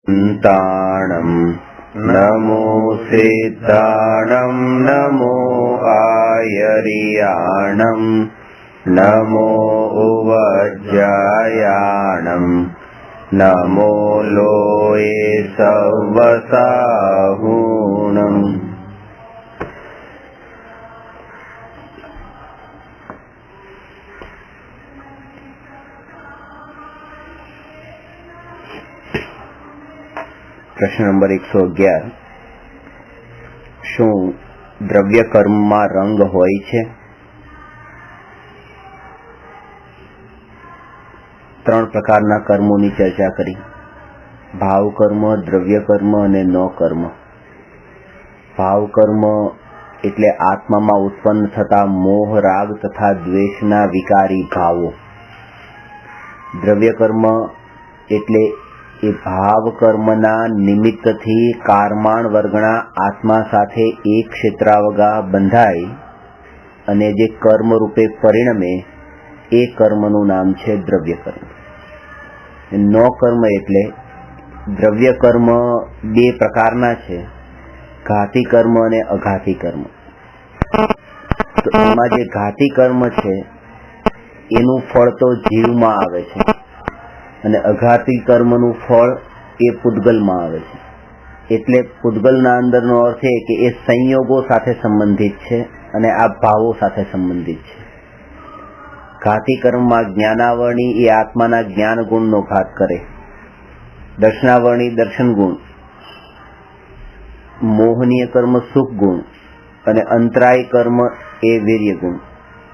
ताणं नमो सिद्धाणं नमो आयर्याणं नमो उवज्जायाणं नमो लोये सवसाहुणम्। प्रश्न नंबर 111 શું દ્રવ્ય કર્મમાં રંગ હોય છે? ત્રણ પ્રકારના કર્મોની ચર્ચા કરી: ભાવ કર્મ, દ્રવ્ય કર્મ અને ન કર્મ. ભાવ કર્મ એટલે આત્મામાં ઉત્પન્ન થતા મોહ, રાગ તથા દ્વેષના વિકારી ભાવો. દ્રવ્ય કર્મ એટલે એ ભાવ કર્મના નિમિત્તથી કારમાણ વર્ગના આત્મા સાથે એક ક્ષેત્રાવગા બંધાય અને જે કર્મ રૂપે પરિણમે એ કર્મનું નામ છે દ્રવ્ય કર્મ. ન કર્મ એટલે દ્રવ્ય કર્મ બે પ્રકારના છે: ઘાતી કર્મ અને અઘાતી કર્મ. તો એમાં જે ઘાતી કર્મ છે એનું ફળ તો જીવમાં આવે છે અને અઘાતી કર્મનું ફળ એ પૂતગલમાં આવે છે. એટલે પૂતગલના અંદરનો અર્થ એ કે એ સંયોગો સાથે સંબંધિત છે અને આ ભાવો સાથે સંબંધિત છે. ઘાતી કર્મમાં જ્ઞાનાવરણી એ આત્માના જ્ઞાન ગુણનો ઘાત કરે, દર્શનાવરણી દર્શન ગુણ, મોહનીય કર્મ સુખ ગુણ અને અંતરાય કર્મ એ વીર્ય ગુણ.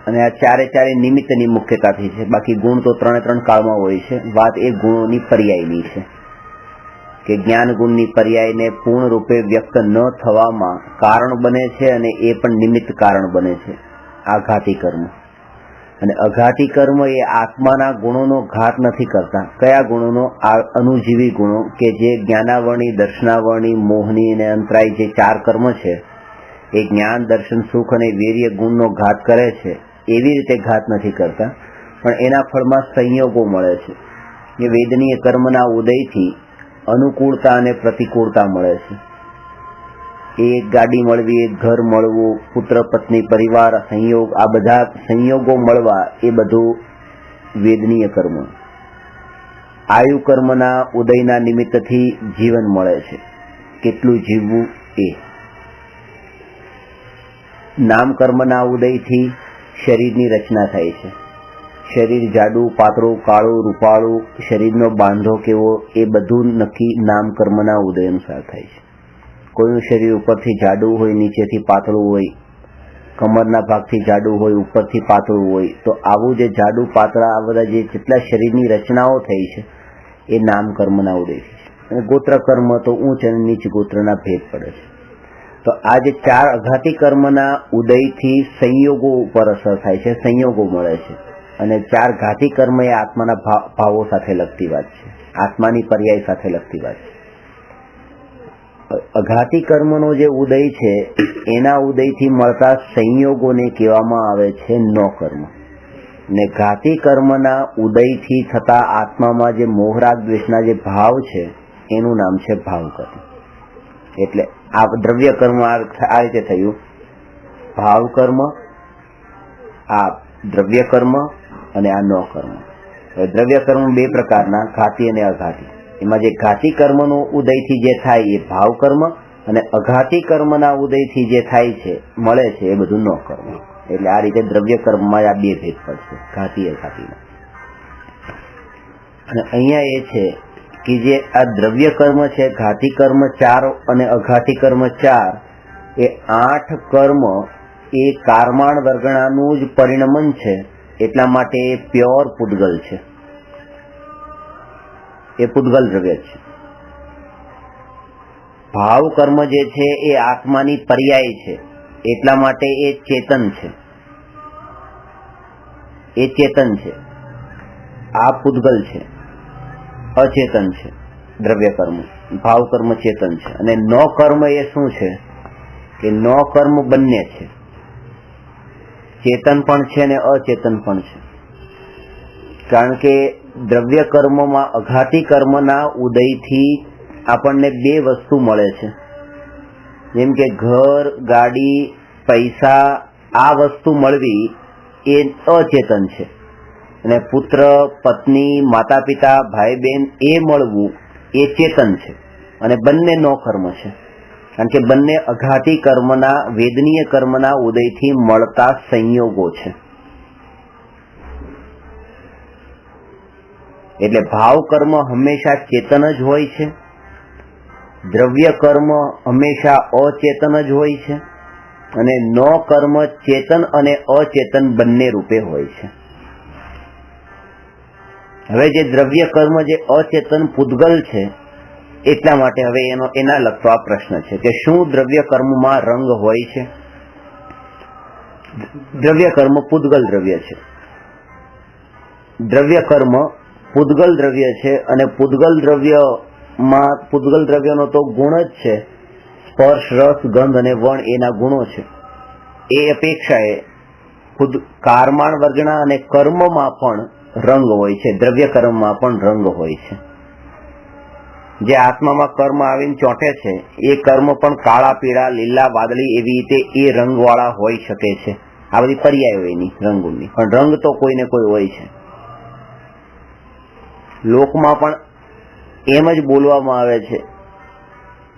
અને આ ચારે નિમિત્તની મુખ્યતાથી છે. બાકી ગુણ તો ત્રણ કાળમાં હોય છે. વાત એ ગુણોની પર્યાયની છે કે જ્ઞાન ગુણની પર્યાયને પૂર્ણ રૂપે વ્યક્ત ન થવામાં કારણ બને છે અને એ પણ નિમિત્ત કારણ બને છે, આ ઘાતી કર્મ. અને અઘાતી કર્મ એ આત્માના ગુણોનો ઘાત નથી કરતા. કયા ગુણોનો? આ અનુજીવી ગુણો કે જે જ્ઞાનાવરણી, દર્શનાવરણી, મોહની અને અંતરાય જે ચાર કર્મ છે એ જ્ઞાન, દર્શન, સુખ અને વીર્ય ગુણનો ઘાત કરે છે. એવી રીતે ઘાત નથી કરતા, પણ એના ફળમાં સંયોગો મળે છે. એ વેદનીય કર્મના ઉદયથી અનુકૂળતા અને પ્રતિકૂળતા મળે છે. એક ગાડી મળવી, એક ઘર મળવું, પુત્ર પત્ની પરિવાર સંયોગ, આ બધા સંયોગો મળવા એ બધું વેદનીય કર્મ. આયુ કર્મના ઉદયના નિમિત્તથી જીવન મળે છે, કેટલું જીવવું એ. નામ કર્મના ઉદયથી શરીરની રચના થાય છે. શરીર જાડું, પાતળું, કાળું, રૂપાળું, શરીરનો બાંધો કેવો, એ બધું નક્કી નામ કર્મના ઉદય અનુસાર થાય છે. કોઈનું શરીર ઉપરથી જાડું હોય, નીચેથી પાતળું હોય, કમરના ભાગથી જાડું હોય, ઉપરથી પાતળું હોય, તો આવું જે જાડું, પાતળા, આ બધા જે જેટલા શરીરની રચનાઓ થઈ છે એ નામ કર્મના ઉદયથી છે. અને ગોત્ર કર્મ તો ઊંચ અને નીચ ગોત્રના ભેદ પડે છે. તો આ જે ચાર અઘાતી કર્મના ઉદયથી સંયોગો ઉપર અસર થાય છે, સંયોગો મળે છે. અને ચાર ઘાતી કર્મ એ આત્માના ભાવો સાથે લગતી વાત છે, આત્માની પર્યાય સાથે લગતી વાત છે. અઘાતી કર્મનો જે ઉદય છે એના ઉદયથી મળતા સંયોગોને કહેવામાં આવે છે ન કર્મ. ને ઘાતી કર્મના ઉદયથી થતા આત્મામાં જે મોહરાગ દ્વેષના જે ભાવ છે એનું નામ છે ભાવ કર્મ. એટલે આ દ્રવ્ય કર્મ આ રીતે થયું: ભાવ કર્મ, આ દ્રવ્ય કર્મ અને આ ન કર્મ. દ્રવ્ય કર્મ બે પ્રકારના, ઘાતી અને અઘાતી. એમાં જે ઘાતી કર્મનો ઉદયથી જે થાય એ ભાવ કર્મ, અને અઘાતી કર્મના ઉદયથી જે થાય છે, મળે છે, એ બધું ન કર્મ. એટલે આ રીતે દ્રવ્ય કર્મમાં આ બે ભેદ પડશે, ઘાતી અઘાતીના. અને અહીંયા એ છે કે જે આ દ્રવ્ય કર્મ છે, ઘાતી કર્મ 4 અને અઘાતી કર્મ 4, એ 8 કર્મ એ કારમાણ વર્ગણાનું જ પરિણમન છે. એટલા માટે એ પ્યોર પૂતગલ છે, એ પૂતગલ દ્રવ્ય છે. ભાવ કર્મ જે છે એ આત્માની પર્યાય છે, એટલા માટે એ ચેતન છે, એ ચેતન છે. આ પૂતગલ છે, અચેતન છે. દ્રવ્ય કર્મ, ભાવ કર્મ ચેતન છે. અને ન કર્મ એ શું છે કે ન કર્મ બંને છે, ચેતન પણ છે અને અચેતન પણ છે. કારણ કે દ્રવ્ય કર્મમાં અઘાતી કર્મના ઉદયથી આપણને બે વસ્તુ મળે છે, જેમ કે ઘર, ગાડી, પૈસા, આ વસ્તુ મળવી એ અચેતન છે, અને પુત્ર, પત્ની, માતા પિતા, ભાઈ બહેન એ મળવું એ ચેતન છે, અને બંને નો કર્મ છે, કારણ કે બંને અઘાતી કર્મના, વેદનીય કર્મના ઉદયથી મળતા સંયોગો છે. એટલે ભાવ કર્મ હંમેશા ચેતન જ હોય છે, દ્રવ્ય કર્મ હંમેશા અચેતન જ હોય છે, અને નો કર્મ ચેતન અને અચેતન બંને રૂપે હોય છે. હવે જે દ્રવ્ય કર્મ જે અચેતન પૂતગલ છે, એટલા માટે હવે એના લગતો આ પ્રશ્ન છે કે શું દ્રવ્ય કર્મમાં રંગ હોય છે? દ્રવ્ય કર્મ પૂતગલ દ્રવ્ય છે. દ્રવ્ય કર્મ પૂતગલ દ્રવ્ય છે, અને પૂતગલ દ્રવ્યનો તો ગુણ જ છે સ્પર્શ, રસ, ગંધ અને વણ, એના ગુણો છે. એ અપેક્ષાએ કારમાણ વર્ગના અને કર્મમાં પણ રંગ હોય છે, દ્રવ્ય કર્મમાં પણ રંગ હોય છે. જે આત્મામાં કર્મ આવીને ચોંટે છે એ કર્મ પણ કાળા, પીળા, લીલા, વાદળી એવી રીતે એ રંગવાળા હોઈ શકે છે. આ બધી પર્યાયો એની રંગોની, પણ રંગ તો કોઈને કોઈ હોય છે. લોકમાં પણ એમ જ બોલવામાં આવે છે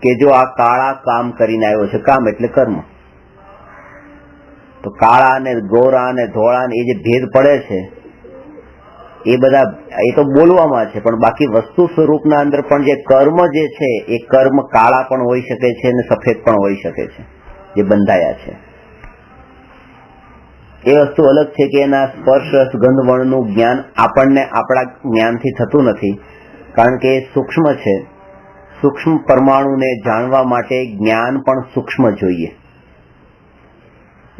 કે જો આ કાળા કામ કરીને આવ્યો છે, કામ એટલે કર્મ, તો કાળા ને ગોરા ને ધોળા ને એ જે ભેદ પડે છે એ બધા એ તો બોલવામાં છે, પણ બાકી વસ્તુ સ્વરૂપના અંદર પણ જે કર્મ જે છે એ કર્મ કાળા પણ હોઈ શકે છે અને સફેદ પણ હોઈ શકે છે, જે બંધાયા છે. એ વસ્તુ અલગ છે કે એના સ્પર્શ, રસ, ગંધ, વર્ણનું જ્ઞાન આપણને આપણા જ્ઞાનથી થતું નથી, કારણ કે એ સૂક્ષ્મ છે. સૂક્ષ્મ પરમાણુને જાણવા માટે જ્ઞાન પણ સૂક્ષ્મ જોઈએ.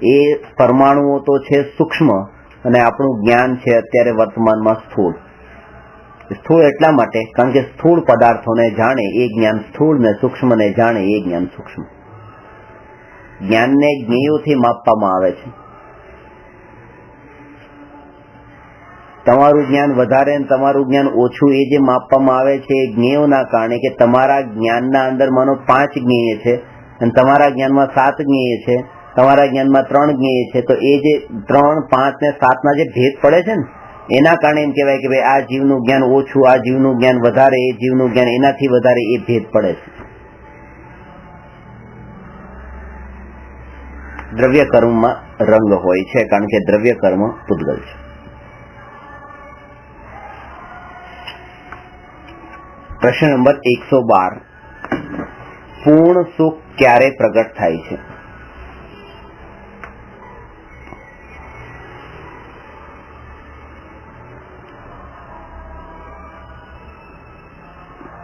એ પરમાણુઓ તો છે સૂક્ષ્મ, અને આપણું જ્ઞાન છે અત્યારે વર્તમાનમાં સ્થૂળ. સ્થૂળ એટલા માટે કારણ કે સ્થૂળ પદાર્થોને જાણે એ જ્ઞાન સ્થૂળ, ને સૂક્ષ્મને જાણે એ જ્ઞાન સૂક્ષ્મ. જ્ઞાનને જ્ઞેયોથી માપવામાં આવે છે. તમારું જ્ઞાન વધારે ને તમારું જ્ઞાન ઓછું એ જે માપવામાં આવે છે એ જ્ઞેયોના કારણે, કે તમારા જ્ઞાનના અંદર માનો 5 જ્ઞેય છે અને તમારા જ્ઞાનમાં 7 જ્ઞેય છે, તમારા જ્ઞાનમાં 3 જ્ઞેય છે, તો એ જે 3, 5 ને 7 ના જે ભેદ પડે છે ને એના કારણે એમ કહેવાય કે ભાઈ આ જીવનું જ્ઞાન ઓછું, આ જીવનું જ્ઞાન વધારે, એ જીવનું જ્ઞાન એનાથી વધારે, એ ભેદ પડે છે. દ્રવ્ય કર્મમાં રંગ હોય છે, કારણ કે દ્રવ્ય કર્મ પૂતગલ છે. પ્રશ્ન નંબર 112. પૂર્ણ સુખ ક્યારે પ્રગટ થાય છે?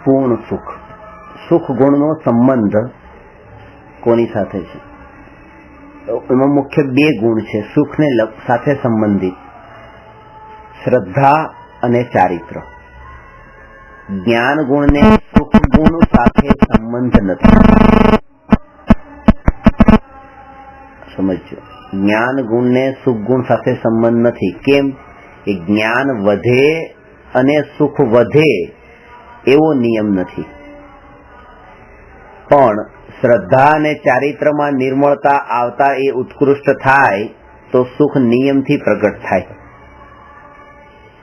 પૂર્ણ સુખ, સુખ ગુણનો સંબંધ કોની સાથે છે? એમાં મુખ્ય 2 ગુણ છે સુખને સાથે સંબંધિત: શ્રદ્ધા અને ચારિત્ર. જ્ઞાન ગુણને સુખ ગુણ સાથે સંબંધ નથી. સમજો, જ્ઞાન ગુણને સુખ ગુણ સાથે સંબંધ નથી. કેમ? એ જ્ઞાન વધે અને સુખ વધે એવો નિયમ નથી. પણ શ્રદ્ધા અને ચારિત્રમાં નિર્મળતા આવતા એ ઉત્કૃષ્ટ થાય તો સુખ નિયમથી પ્રગટ થાય.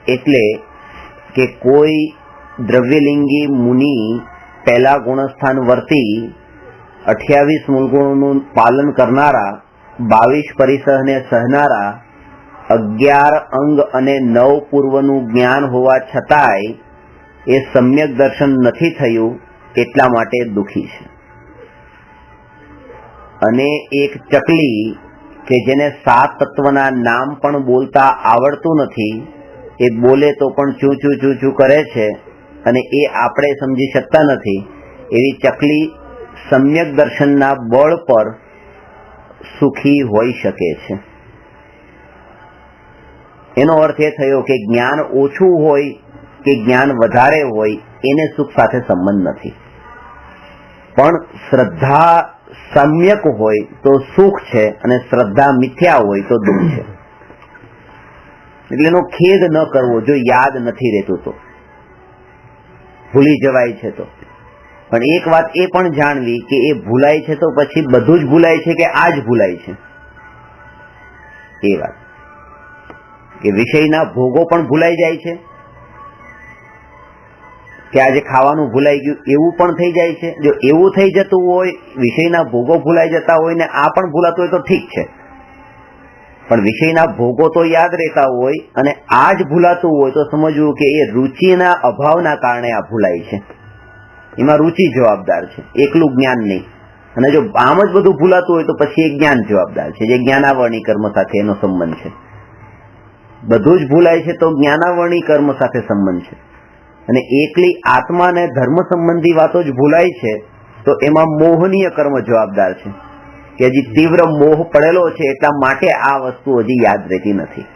એટલે કે કોઈ દ્રવ્યલિંગી મુનિ પહેલા ગુણસ્થાન વર્તી 28 મૂળગુણોનું પાલન કરનારા, 22 પરિસહને સહનારા, 11 અંગ અને 9 પૂર્વનું જ્ઞાન હોવા છતાંય એ સમ્યક દર્શન નથી થયું, એટલા માટે દુઃખી છે. અને એક ચકલી કે જેને 7 તત્વના નામ પણ બોલતા આવડતું નથી, એ બોલે તો પણ ચૂચું ચૂચું કરે છે અને એ આપણે સમજી શકતા નથી, એવી ચકલી સમ્યક દર્શનના બળ પર સુખી હોઈ શકે છે. એનો અર્થ એ થયો કે જ્ઞાન ઓછું હોય કે જ્ઞાન વધારે હોય એને સુખ સાથે સંબંધ નથી, પણ શ્રદ્ધા સમ્યક હોય તો સુખ છે અને શ્રદ્ધા મિથ્યા હોય તો દુઃખ છે. એટલે એનો ખેદ ન કરવો જો યાદ નથી રહેતું, તો ભૂલી જવાય છે તો. પણ એક વાત એ પણ જાણવી કે એ ભૂલાય છે તો પછી બધું જ ભૂલાય છે કે આ જ ભૂલાય છે, એ વાત કે વિષયના ભોગો પણ ભૂલાઈ જાય છે, કે આજે ખાવાનું ભૂલાઈ ગયું એવું પણ થઈ જાય છે. જો એવું થઈ જતું હોય, વિષયના ભોગો ભૂલાઈ જતા હોય ને આ પણ ભૂલાતું હોય તો ઠીક છે, પણ વિષયના ભોગો તો યાદ રહેતા હોય અને આ જ ભૂલાતું હોય તો સમજવું કે એ રુચિના અભાવના કારણે આ ભૂલાય છે. એમાં રુચિ જવાબદાર છે, એકલું જ્ઞાન નહીં. અને જો આમ જ બધું ભૂલાતું હોય તો પછી એ જ્ઞાન જવાબદાર છે, જે જ્ઞાનાવરણી કર્મ સાથે એનો સંબંધ છે. બધું જ ભૂલાય છે તો જ્ઞાનાવરણી કર્મ સાથે સંબંધ છે. અને એકલી આત્મા ને ધર્મ સંબંધી વાતો જ ભૂલાય છે તો એમાં મોહનીય કર્મ જવાબદાર છે, કે હજી તીવ્ર મોહ પડેલો છે એટલા માટે આ વસ્તુ હજી યાદ રહેતી નથી.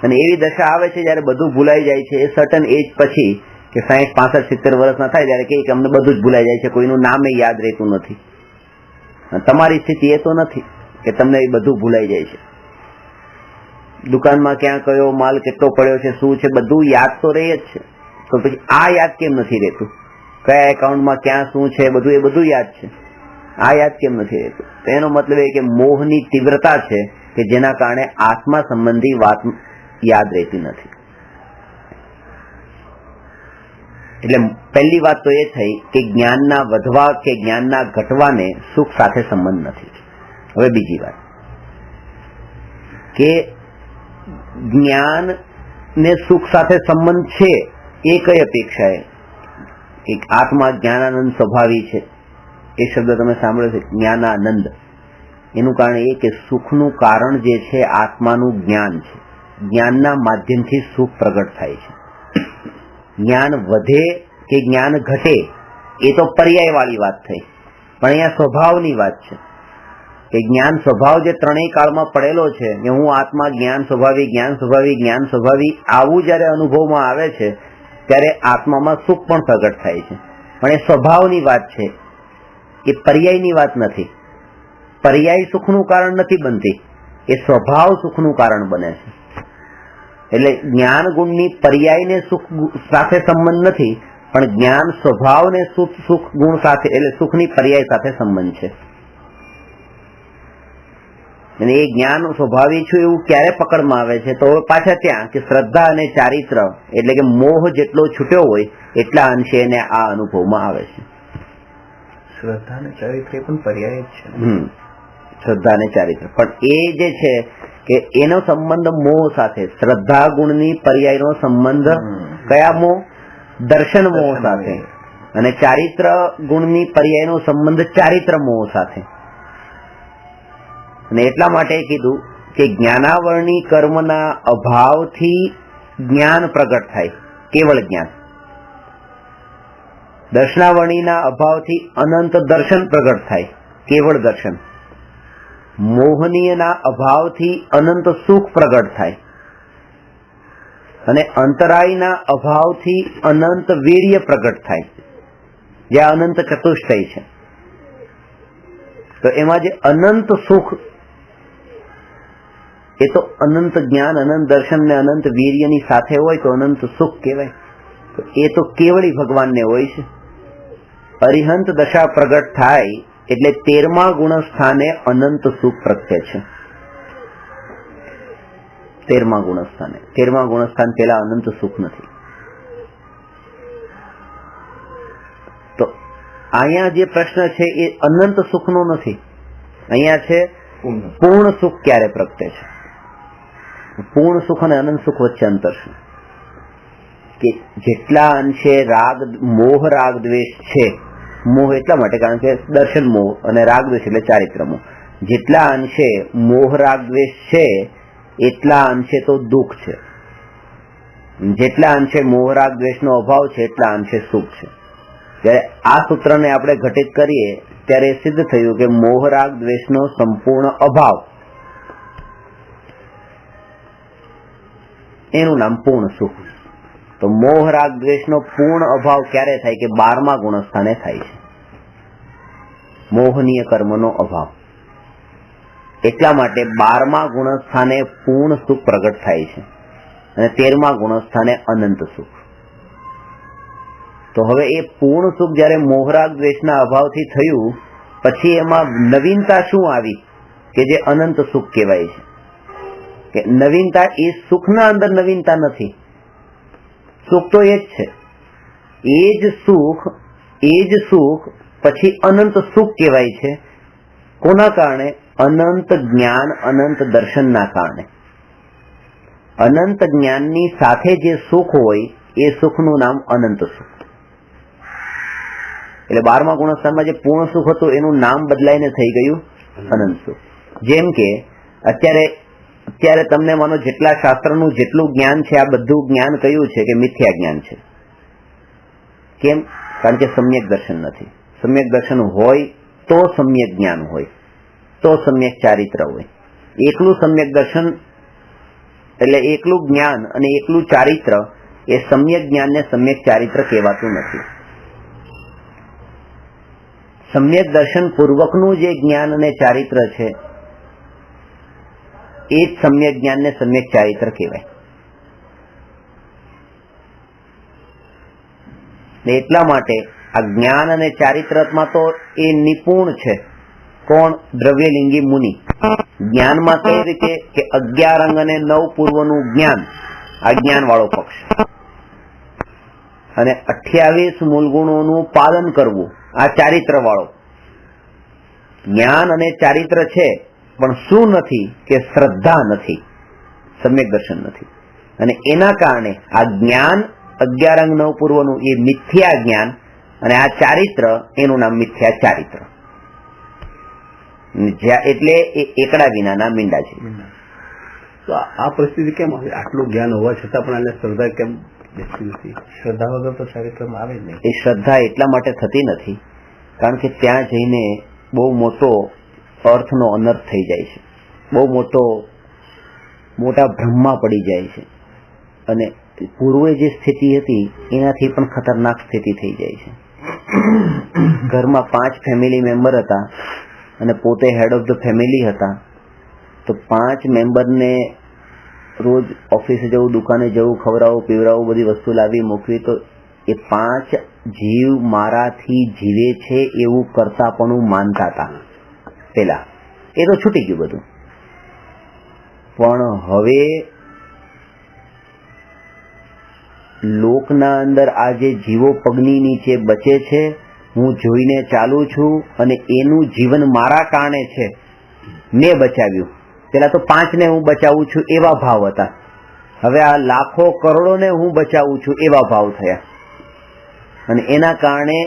અને એવી દશા આવે છે જયારે બધું ભૂલાઈ જાય છે, એ સર્ટન એજ પછી કે 60, 65, 70 વર્ષના થાય ત્યારે કે અમને બધું જ ભૂલાઈ જાય છે, કોઈનું નામે યાદ રહેતું નથી. તમારી સ્થિતિ એ તો નથી કે તમને એ બધું ભૂલાઈ જાય છે. દુકાનમાં ક્યાં કયો માલ કેટલો પડ્યો છે, શું છે, બધું યાદ તો રહે જ છે. તો પછી આ યાદ કેમ નથી રહેતું? કયા એકાઉન્ટમાં ક્યાં શું છે બધું, એ બધું યાદ છે, આ યાદ કેમ નથી રહેતું? તો એનો મતલબ એ કે મોહની તીવ્રતા છે કે જેના કારણે આત્મા સંબંધી વાત યાદ રહેતી નથી. એટલે પહેલી વાત તો એ થઈ કે જ્ઞાનના વધવા કે જ્ઞાનના ઘટવાને સુખ સાથે સંબંધ નથી. હવે બીજી વાત કે જ્ઞાન ને સુખ સાથે સંબંધ છે એ કઈ અપેક્ષાએ? એક આત્મા જ્ઞાનાનંદ સ્વભાવી છે, એ શબ્દ તમે સાંભળ્યો છે, જ્ઞાનાનંદ. એનું કારણ એ કે સુખનું કારણ જે છે આત્માનું જ્ઞાન છે. જ્ઞાનના માધ્યમથી સુખ પ્રગટ થાય છે. જ્ઞાન વધે કે જ્ઞાન ઘટે એ તો પર્યાય વાળી વાત થઈ, પણ અહીંયા સ્વભાવની વાત છે કે જ્ઞાન સ્વભાવ જે ત્રણેય કાળમાં પડેલો છે કે હું આત્મા જ્ઞાન સ્વભાવી, જ્ઞાન સ્વભાવી, જ્ઞાન સ્વભાવી, આવું જયારે અનુભવમાં આવે છે ત્યારે આત્મામાં સુખ પણ પ્રગટ થાય છે. પણ એ સ્વભાવની વાત છે, એ પર્યાયની વાત નથી. પર્યાય સુખનું કારણ નથી બનતી, એ સ્વભાવ સુખનું કારણ બને છે. એટલે જ્ઞાન ગુણની પર્યાયને સુખ સાથે સંબંધ નથી, પણ જ્ઞાન સ્વભાવને સુખ ગુણ સાથે એટલે સુખની પર્યાય સાથે સંબંધ છે. અને એ જ્ઞાન સ્વભાવી છું એવું ક્યારે પકડમાં આવે છે? તો પાછા ત્યાં કે શ્રદ્ધા અને ચારિત્ર એટલે કે મોહ જેટલો છૂટ્યો હોય એટલા અંશે એને આ અનુભવમાં આવે છે. શ્રદ્ધા અને ચારિત્ર પણ પર્યાય જ છે. શ્રદ્ધા અને ચારિત્ર પણ એ જે છે કે એનો સંબંધ મોહ સાથે, શ્રદ્ધા ગુણની પર્યાયનો સંબંધ કયા મોહ? દર્શન મોહ સાથે. અને ચારિત્ર ગુણની પર્યાયનો સંબંધ ચારિત્ર મોહ સાથે. અને એટલા માટે કીધું કે જ્ઞાનાવરણી કર્મના અભાવથી જ્ઞાન પ્રગટ થાય, કેવળ જ્ઞાન. દર્શનાવરણીના અભાવથી અનંત દર્શન પ્રગટ થાય, કેવળ દર્શન. મોહનીયના અભાવથી અનંત સુખ પ્રગટ થાય, અને અંતરાયના અભાવથી અનંત વીર્ય પ્રગટ થાય, જે અનંત ચતુષ્ટય છે. તો એમાં જે અનંત સુખ એ તો અનંત જ્ઞાન, અનંત દર્શન ને અનંત વીર્યની સાથે હોય તો અનંત સુખ કહેવાય. તો એ તો કેવળી ભગવાનને હોય છે. અરિહંત દશા પ્રગટ થાય એટલે 13મા ગુણ સ્થાને અનંત સુખ પ્રગટે છે. 13મા ગુણ સ્થાને, 13મા ગુણ સ્થાન પેલા અનંત સુખ નથી. તો અહીંયા જે પ્રશ્ન છે એ અનંત સુખનો નથી, અહીંયા છે પૂર્ણ સુખ ક્યારે પ્રગટે છે. પૂર્ણ સુખ અને અનંત સુખ વચ્ચે અંતર છે કે જેટલા અંશે રાગ મોહ રાગ દ્વેષ છે, મોહ એટલા માટે કારણ કે દર્શન મોહ અને રાગ દ્વેષ એટલે ચારિત્ર મોહ, જેટલા અંશે મોહ રાગ દ્વેષ છે એટલા અંશે તો દુઃખ છે. જેટલા અંશે મોહ રાગ દ્વેષનો અભાવ છે એટલા અંશે સુખ છે. જ્યારે આ સૂત્રને આપણે ઘટિત કરીએ ત્યારે સિદ્ધ થયું કે મોહ રાગ દ્વેષનો સંપૂર્ણ અભાવ, એનું નામ પૂર્ણ સુખ. તો મોહ રાગ દ્વેષનો પૂર્ણ અભાવ ક્યારે થાય? કે 12મા ગુણ સ્થાને થાય છે, મોહનીય કર્મનો અભાવ. એટલા માટે 12મા ગુણ સ્થાને પૂર્ણ સુખ પ્રગટ થાય છે અને 13મા ગુણ સ્થાને અનંત સુખ. તો હવે એ પૂર્ણ સુખ જયારે મોહરાગ દ્વેષના અભાવથી થયું, પછી એમાં નવીનતા શું આવી કે જે અનંત સુખ કહેવાય છે? કે નવીનતા એ સુખના અંદર નવીનતા નથી, સુખ તો એ જ છે, એ જ સુખ પછી અનંત સુખ કહેવાય છે. કોના કારણે? અનંત જ્ઞાન, અનંત દર્શનના કારણે. અનંત જ્ઞાનની સાથે જે સુખ હોય એ સુખનું નામ અનંત સુખ. એટલે 12મા ગુણસ્થાનમાં જે પૂર્ણ સુખ હતું એનું નામ બદલાઈને થઈ ગયું અનંત સુખ. જેમ કે અત્યારે તમને માનો જેટલા શાસ્ત્રનું જેટલું જ્ઞાન છે, આ બધું જ્ઞાન કયું છે કે મિથ્યા જ્ઞાન છે. કેમ? કારણ કે સમ્યક દર્શન નથી. સમ્યક દર્શન હોય તો સમ્યક જ્ઞાન હોય, તો સમ્યક ચારિત્ર હોય. એકલું સમ્યક દર્શન એટલે એકલું જ્ઞાન અને એકલું ચારિત્ર એ સમ્યક જ્ઞાન ને સમ્યક ચારિત્ર કહેવાતું નથી. સમ્યક દર્શન પૂર્વકનું જે જ્ઞાન અને ચારિત્ર છે એ જ સમ્યક જ્ઞાન ને સમ્યક ચારિત્ર કહેવાય. એટલા માટે આ જ્ઞાન અને ચારિત્રમાં તો એ નિપુણ છે. કોણ? દ્રવ્યલિંગી મુનિ. જ્ઞાનમાં કઈ રીતે કે 11 અંગ અને 9 પૂર્વનું જ્ઞાન, આ જ્ઞાન વાળો પક્ષ, અને 28 મૂલગુણોનું પાલન કરવું, આ ચારિત્ર વાળો. જ્ઞાન અને ચારિત્ર છે, પણ શું નથી કે શ્રદ્ધા નથી, સમ્યક દર્શન નથી. અને એના કારણે આ જ્ઞાન 11 અંગ 9 પૂર્વનું એ મિથ્યા જ્ઞાન, અને આ ચારિત્ર એનું નામ મિથ્યા ચારિત્ર. એટલે એ એકડા વિનાના મીંડા છે. તો આ પરિસ્થિતિ કેમ આવે? આટલું જ્ઞાન હોવા છતાં પણ આને શ્રદ્ધા કેમ બેસતી નથી? શ્રદ્ધા વગર તો ચારિત્રમાં આવે જ નહીં. એ શ્રદ્ધા એટલા માટે થતી નથી કારણ કે ત્યાં જઈને બહુ મોટો અર્થનો અનર્થ થઈ જાય છે, બહુ મોટા ભ્રમમાં પડી જાય છે, અને પૂર્વે જે સ્થિતિ હતી એનાથી પણ ખતરનાક સ્થિતિ થઈ જાય છે. ઘરમાં 5 ફેમિલી મેમ્બર હતા અને પોતે હેડ ઓફ ધ ફેમિલી હતા, તો 5 મેમ્બરને રોજ ઓફિસે જવું, દુકાને જવું, ખવડાવવું, પીવડાવવું, બધી વસ્તુ લાવી મૂકવી, તો એ 5 જીવ મારાથી જીવે છે એવું કરતાપણું માનતા હતા પેલા. એ તો છૂટી ગયું બધું. પણ હવે લોકના અંદર આ જે જીવો પગની નીચે બચે છે, હું જોઈને ચાલુ છું, અને એનું જીવન મારા કારણે છે, મેં બચાવ્યું. પેલા તો 5 ને હું બચાવું છું એવા ભાવ હતા, હવે આ લાખો કરોડોને હું બચાવું છું એવા ભાવ થયા. અને એના કારણે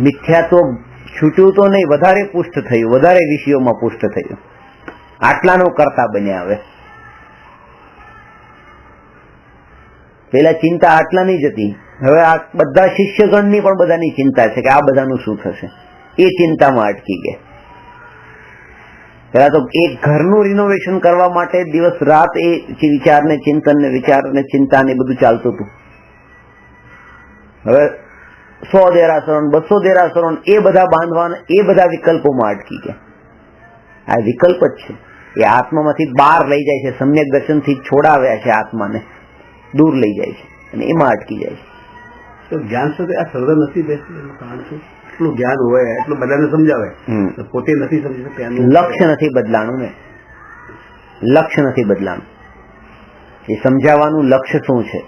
મિથ્યાત્વ છૂટ્યું તો નહીં, વધારે પુષ્ટ થયું, વધારે વિષયોમાં પુષ્ટ થયું. આટલાનો કરતા બન્યા. હવે પેલા ચિંતા આટલાની જ હતી, હવે આ બધા શિષ્યગણની પણ બધાની ચિંતા છે કે આ બધાનું શું થશે. એ ચિંતામાં અટકી ગયા. પેલા તો એક ઘરનું રિનોવેશન કરવા માટે દિવસ રાત એ વિચારને ચિંતન ને વિચાર ને ચિંતા ને બધું ચાલતું હતું. હવે 100 દેરાસરો 200 દેરાસરો એ બધા બાંધવાના, એ બધા વિકલ્પોમાં અટકી ગયા. આ વિકલ્પ જ છે, એ આત્મામાંથી બહાર લઈ જાય છે, સમ્યક દર્શનથી છોડાવ્યા છે, આત્માને દૂર લઈ જાય છે અને એમાં અટકી જાય છે. તો જ્ઞાન સાથે આ શ્રદ્ધા નથી બેસતી એનું કારણ શું? એટલું જ્ઞાન હોય, એટલું બધાને સમજાવે, પોતે નથી સમજી શકતા. લક્ષ્ય નથી બદલાણું ને, લક્ષ્ય નથી બદલાણું. એ સમજાવવાનું લક્ષ્ય શું છે,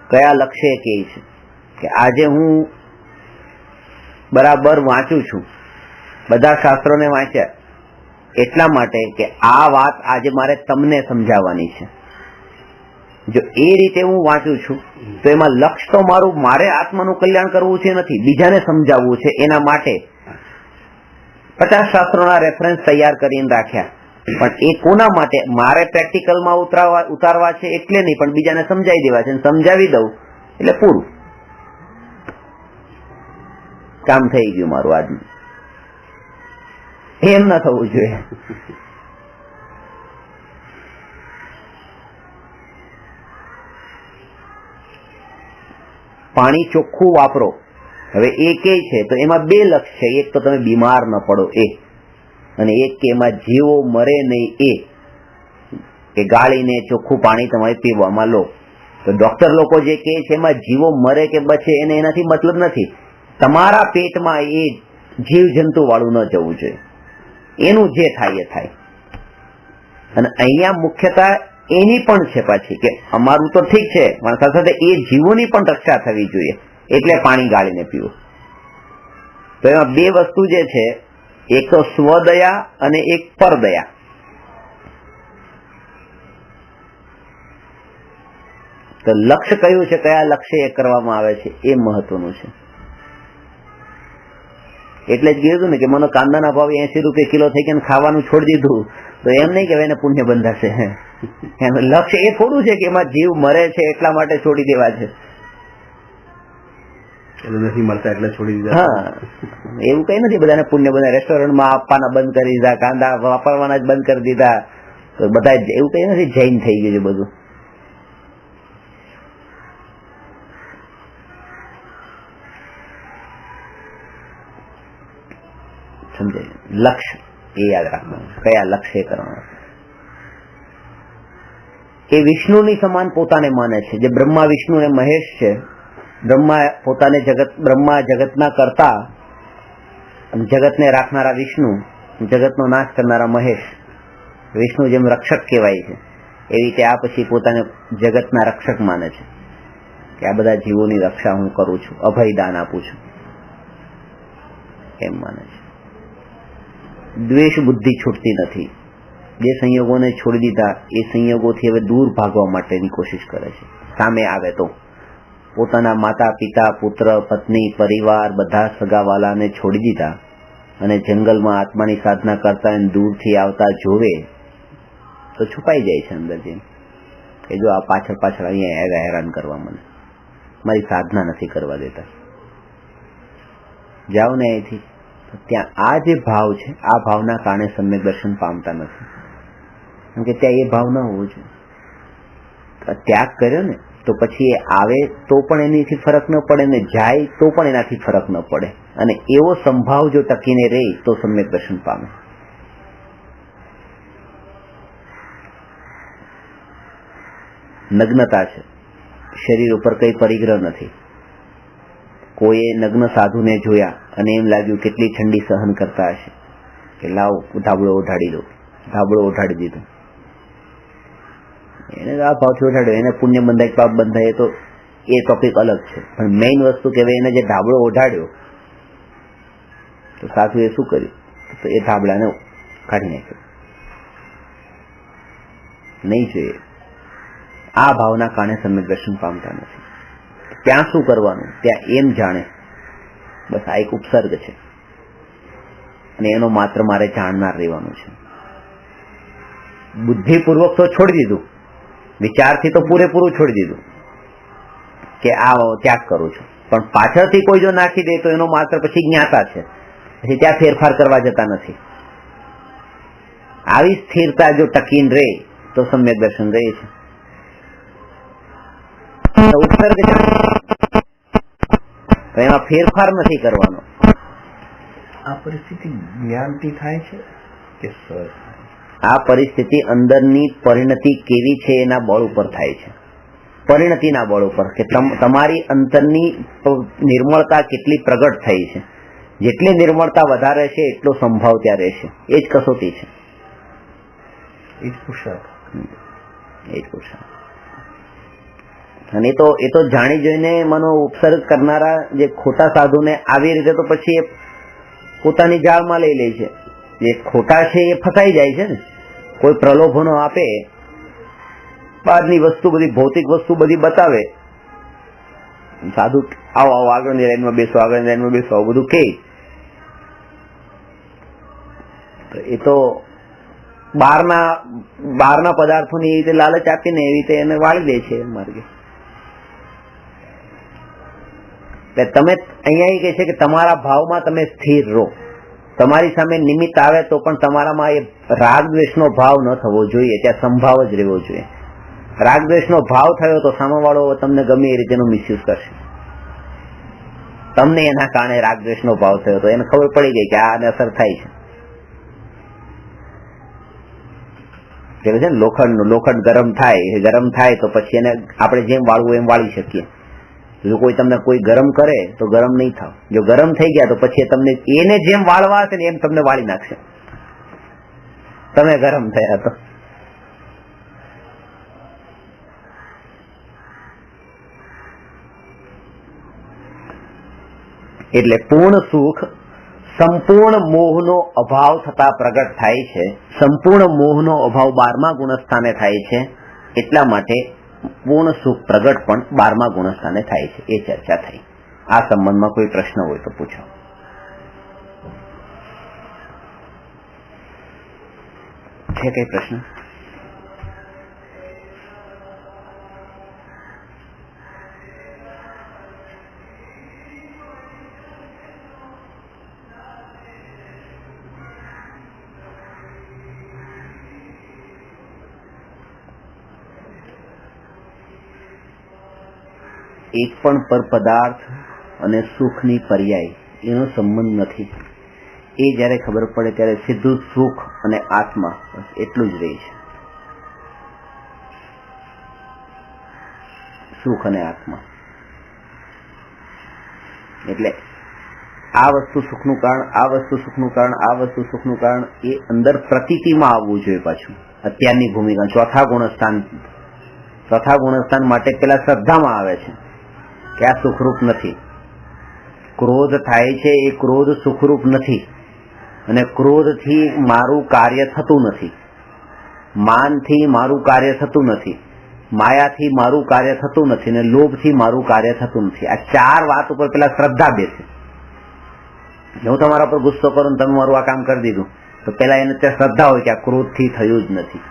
કયા લક્ષ્ય કે છે કે આજે હું બરાબર વાંચું છું, બધા શાસ્ત્રોને વાંચ્યા એટલા માટે કે આ વાત આજે મારે તમને સમજાવવાની છે. જો એ રીતે હું વાંચું છું તો એમાં લક્ષ્ય તો મારું મારે આત્માનું કલ્યાણ કરવું છે નથી, બીજાને સમજાવવું છે. એના માટે 50 શાસ્ત્રોના રેફરન્સ તૈયાર કરીને રાખ્યા, પણ એ કોના માટે? મારે પ્રેક્ટિકલમાં ઉતારવા છે એટલે નહીં, પણ બીજાને સમજાવી દેવા છે. સમજાવી દઉં એટલે પૂરું કામ થઈ ગયું મારું. આજનું એમ ના થવું જોઈએ. પાણી ચોખ્ખું વાપરો. હવે એ કે છે તો એમાં 2 લક્ષ્ય છે, એક તો તમે બીમાર ન પડો એ, અને એક કે એમાં જીવો મરે નહીં એ, કે ગાળીને ચોખ્ખું પાણી તમારે પીવામાં લો. તો ડોક્ટર લોકો જે કહે છે એમાં જીવો મરે કે બચે એને એનાથી મતલબ નથી. તમારા પેટમાં એ જીવજંતુ વાળું ન જવું જોઈએ, એનું જે થાય એ થાય. અને અહીંયા મુખ્યતઃ એની પણ છે પાછી કે અમારું તો ઠીક છે પણ સાથે સાથે એ જીવોની પણ રક્ષા થવી જોઈએ, એટલે પાણી ગાળીને પીવું. તો એમાં બે વસ્તુ જે છે, એક તો સ્વદયા અને એક પરદયા. તો લક્ષ્ય કયું છે, કયા લક્ષ્ય એ કરવામાં આવે છે એ મહત્વનું છે. એટલે જ કીધું ને કે મને કાંદાના ભાવ 80 રૂપિયા કિલો થઈ ગયા ખાવાનું છોડી દીધું, તો એમ નહીં કે એને પુણ્ય બંધાશે. એનું લક્ષ્ય એ થોડું છે કે એમાં જીવ મરે છે એટલા માટે છોડી દેવા છે. નથી મળતા એટલે છોડી દીધા. હા, એવું કઈ નથી. બધાને પુણ્ય બંધા, રેસ્ટોરન્ટમાં આપવાના બંધ કરી દીધા, કાંદા વાપરવાના જ બંધ કરી દીધા, તો બધા એવું કઈ નથી જૈન થઈ ગયું છે બધું. સમજાય? લક્ષ્ય એ યાદ રાખવાનું, કયા લક્ષ્ય કરવાનું. એ વિષ્ણુની સમાન પોતાને માને છે. જે બ્રહ્મા વિષ્ણુ અને મહેશ છે, બ્રહ્મા પોતાને બ્રહ્મા જગતના કરતા, જગતને રાખનારા વિષ્ણુ, જગતનો નાશ કરનારા મહેશ. વિષ્ણુ જેમ રક્ષક કહેવાય છે એવી રીતે આ પછી પોતાને જગતના રક્ષક માને છે કે આ બધા જીવોની રક્ષા હું કરું છું, અભયદાન આપું છું, એમ માને છે. દ્વેષ બુદ્ધિ છૂટતી નથી. જે સંયોગોને છોડી દીધા એ સંયોગોથી હવે દૂર ભાગવા માટેની કોશિશ કરે છે. સામે આવે તો પોતાના માતા પિતા, પુત્ર, પત્ની, પરિવાર, બધા સગાવાલાને છોડી દીધા અને જંગલમાં આત્માની સાધના કરતા દૂરથી આવતા જોવે તો છુપાઈ જાય છે અંદર જેમ કે જો આ પાછળ પાછળ અહીંયા હેરાન કરવા મને, મારી સાધના નથી કરવા દેતા, જાઓ ને અહીંથી. ત્યાં આ જે ભાવ છે, આ ભાવના કારણે સમ્યક દર્શન પામતા નથી. કેમ કે ત્યાં એ ભાવ ના હોવો જોઈએ. ત્યાગ કર્યો ને તો પછી એ આવે તો પણ એનાથી ફરક ન પડે ને જાય તો પણ એનાથી ફરક ન પડે. અને એવો સંભાવ જો ટકીને રહે તો સમ્યક દર્શન પામે. નગ્નતા છે, શરીર ઉપર કઈ પરિગ્રહ નથી. કોઈએ નગ્ન સાધુને જોયા અને એમ લાગ્યું કેટલી ઠંડી સહન કરતા હશે કે લાવ ધાબળો ઓઢાડી દો, ધાબળો ઓઢાડી દીધો. એને આ ભાવથી ઓઢાડ્યો, એને પુણ્ય બંધાય પાપ બંધાય તો એ ટોપિક અલગ છે. પણ મેઇન વસ્તુ કે એને જે ધાબળો ઓઢાડ્યો તો સાધુએ શું કર્યું, તો એ ધાબળાને કાઢી નાખ્યો. નહીં જોઈએ. આ ભાવના કારણે સમ્યક દર્શન પામતા નથી. ત્યાં શું કરવાનું, ત્યાં એમ જાણે બસ આ એક ઉપસર્ગ છે અને એનો માત્ર મારે જાણનાર રહેવાનું છે. બુદ્ધિપૂર્વક તો છોડી દીધું, વિચારથી તો પૂરેપૂરું છોડી દીધું કે આ ત્યાગ કરું છું, પણ પાછળથી કોઈ જો નાખી દે તો એનો માત્ર પછી જ્ઞાતા છે, પછી ત્યાં ફેરફાર કરવા જતા નથી. આવી સ્થિરતા જો ટકીને રહે તો સમ્યક દર્શન રહે છે. ઉપસર્ગ તો એમાં ફેરફાર નથી કરવાનો. આ પરિસ્થિતિ જ્ઞાનથી થાય છે કે સહજ? આ પરિસ્થિતિ અંદરની પરિણતિ કેવી છે એના બળ ઉપર થાય છે. પરિણતિના બળ ઉપર કે તમારી અંતરની નિર્મળતા કેટલી પ્રગટ થઈ છે. જેટલી નિર્મળતા વધારે છે એટલો સંભાવ ત્યાં રહેશે. એ જ કસોટી છે, એ જ પુરુષાર્થ. અને એ તો જાણી જોઈને મનો ઉપસર્ગ કરનારા જે ખોટા સાધુને આવી રીતે તો પછી એ પોતાની જાળમાં લઈ લે છે. જે ખોટા છે એ ફસાઈ જાય છે ને. કોઈ પ્રલોભનો આપે, બહારની વસ્તુ બધી ભૌતિક વસ્તુ બધી બતાવે, સાધુ આવો આવો આગળની લાઈનમાં બેસો, આગળની લાઈનમાં બેસો, આવું બધું કે એ તો બહારના પદાર્થોની એવી રીતે લાલચ આપીને એવી રીતે એને વાળી દે છે માર્ગે. તમે અહીંયા એ કહે છે કે તમારા ભાવમાં તમે સ્થિર રહો. તમારી સામે નિમિત્ત આવે તો પણ તમારામાં એ રાગ દ્વેષનો ભાવ ન થવો જોઈએ, ત્યાં સંભાવ જ રહેવો જોઈએ. રાગ દ્વેષનો ભાવ થયો તો સામેવાળો તમને ગમે એ રીતેનો મિસયુઝ કરશે. તમને એના કારણે રાગ દ્વેષનો ભાવ થયો તો એને ખબર પડી ગઈ કે આને અસર થાય છે. છે ને લોખંડ ગરમ થાય તો પછી એને આપણે જેમ વાળવું એમ વાળી શકીએ. જો કોઈ તમને કોઈ ગરમ કરે તો ગરમ નહીં થાવ. જો ગરમ થઈ ગયા તો પછી તમને એને જેમ વાળવા હશે ને એમ તમને વાળી નાખશે, તમે ગરમ થયા તો. એટલે પૂર્ણ સુખ સંપૂર્ણ મોહનો અભાવ થતા પ્રગટ થાય છે. સંપૂર્ણ મોહનો અભાવ 12મા ગુણસ્થાને થાય છે, એટલા માટે પૂર્ણ સુખ પ્રગટ પણ 12મા ગુણસ્થાને થાય છે. એ ચર્ચા થઈ. આ સંબંધમાં કોઈ પ્રશ્ન હોય તો પૂછો. છે કઈ પ્રશ્ન? એક પણ પર પદાર્થ અને સુખની પર્યાય એનો સંબંધ નથી. એ જયારે ખબર પડે ત્યારે સીધું સુખ અને આત્મા, બસ એટલું જ રહે છે. સુખ અને આત્મા એટલે આ વસ્તુ સુખનું કારણ, આ વસ્તુ સુખનું કારણ, આ વસ્તુ સુખનું કારણ, એ અંદર પ્રતીતિમાં આવવું જોઈએ. પાછું અત્યારની ભૂમિકા ચોથા ગુણસ્થાન માટે પેલા શ્રદ્ધામાં આવે છે કે આ સુખરૂપ નથી. ક્રોધ થાય છે એ ક્રોધ સુખરૂપ નથી, અને ક્રોધથી મારું કાર્ય થતું નથી, માનથી મારું કાર્ય થતું નથી, માયાથી મારું કાર્ય થતું નથી, અને લોભથી મારું કાર્ય થતું નથી. આ ચાર વાત ઉપર પેલા શ્રદ્ધા બેસે. હું તમારા પર ગુસ્સો કરું તમે મારું આ કામ કરી દીધું તો પેલા એને ત્યાં શ્રદ્ધા હોય કે આ ક્રોધથી થયું જ નથી,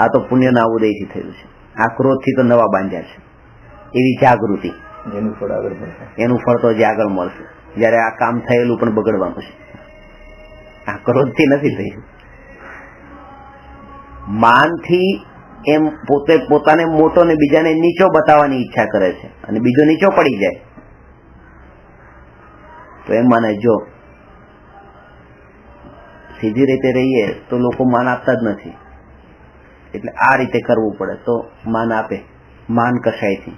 આ તો પુણ્યના ઉદયથી થયું છે, આ ક્રોધથી તો નવા બાંધ્યા છે. એવી જાગૃતિ, એનું ફળ તો જે આગળ મળશે. જયારે આ કામ થયેલું પણ બગડવાનું છે. આ ક્રોધથી નથી થયું. માનથી એમ પોતાને મોટો ને બીજાને નીચો બતાવવાની ઈચ્છા કરે છે, અને બીજો નીચો પડી જાય તો એમ માને જો સીધી રીતે રહીએ તો લોકો માન આપતા જ નથી, એટલે આ રીતે કરવું પડે તો માન આપે. માન કશાયથી,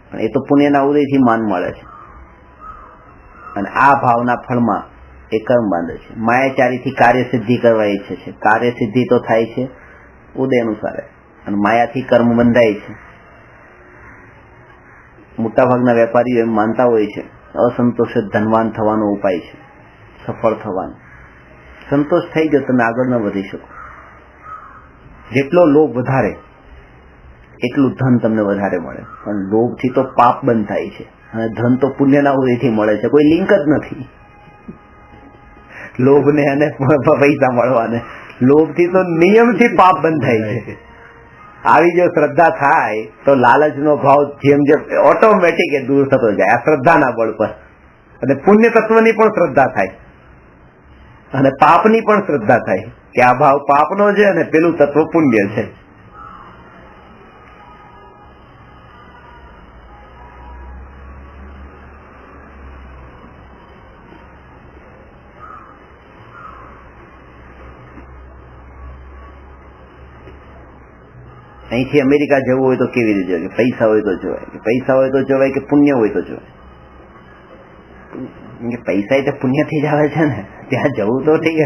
પણ એ તો પુણ્યના ઉદયથી માન મળે છે, અને આ ભાવના ફળમાં એ કર્મ બાંધે છે. માયાચારીથી કાર્ય સિદ્ધિ કરવા ઈચ્છે છે, કાર્ય સિદ્ધિ તો થાય છે ઉદય અનુસારે, અને માયાથી કર્મ બંધાય છે. મોટાભાગના વેપારીઓ એમ માનતા હોય છે અસંતોષ ધનવાન થવાનો ઉપાય છે, સફળ થવાનો. સંતોષ થઈ ગયો તમે આગળ ન વધી શકો. જેટલો લોભ વધારે એટલું ધન તમને વધારે મળે, પણ લોભથી તો પાપ બંધ થાય છે, અને ધન તો પુણ્યના ઉદયથી મળે છે. કોઈ લિંક જ નથી લોભને અને પૈસા મળવાને. લોભથી તો નિયમથી પાપ બંધ થાય છે. આવી જો શ્રદ્ધા થાય તો લાલચનો ભાવ જેમ જેમ ઓટોમેટિક એ દૂર થતો જાય આ શ્રદ્ધાના બળ પર. અને પુણ્ય તત્વની પણ શ્રદ્ધા થાય, અને પાપની પણ શ્રદ્ધા થાય કે આ ભાવ પાપનો છે અને પેલું તત્વ પુણ્ય છે. અહીંથી અમેરિકા જવું હોય તો કેવી રીતે જવાય? પૈસા હોય તો જવાય, પૈસા હોય તો જવાય કે પુણ્ય હોય તો જવાય? પૈસા તો પુણ્યથી જ આવે છે ને, ત્યાં જવું તો ઠીક.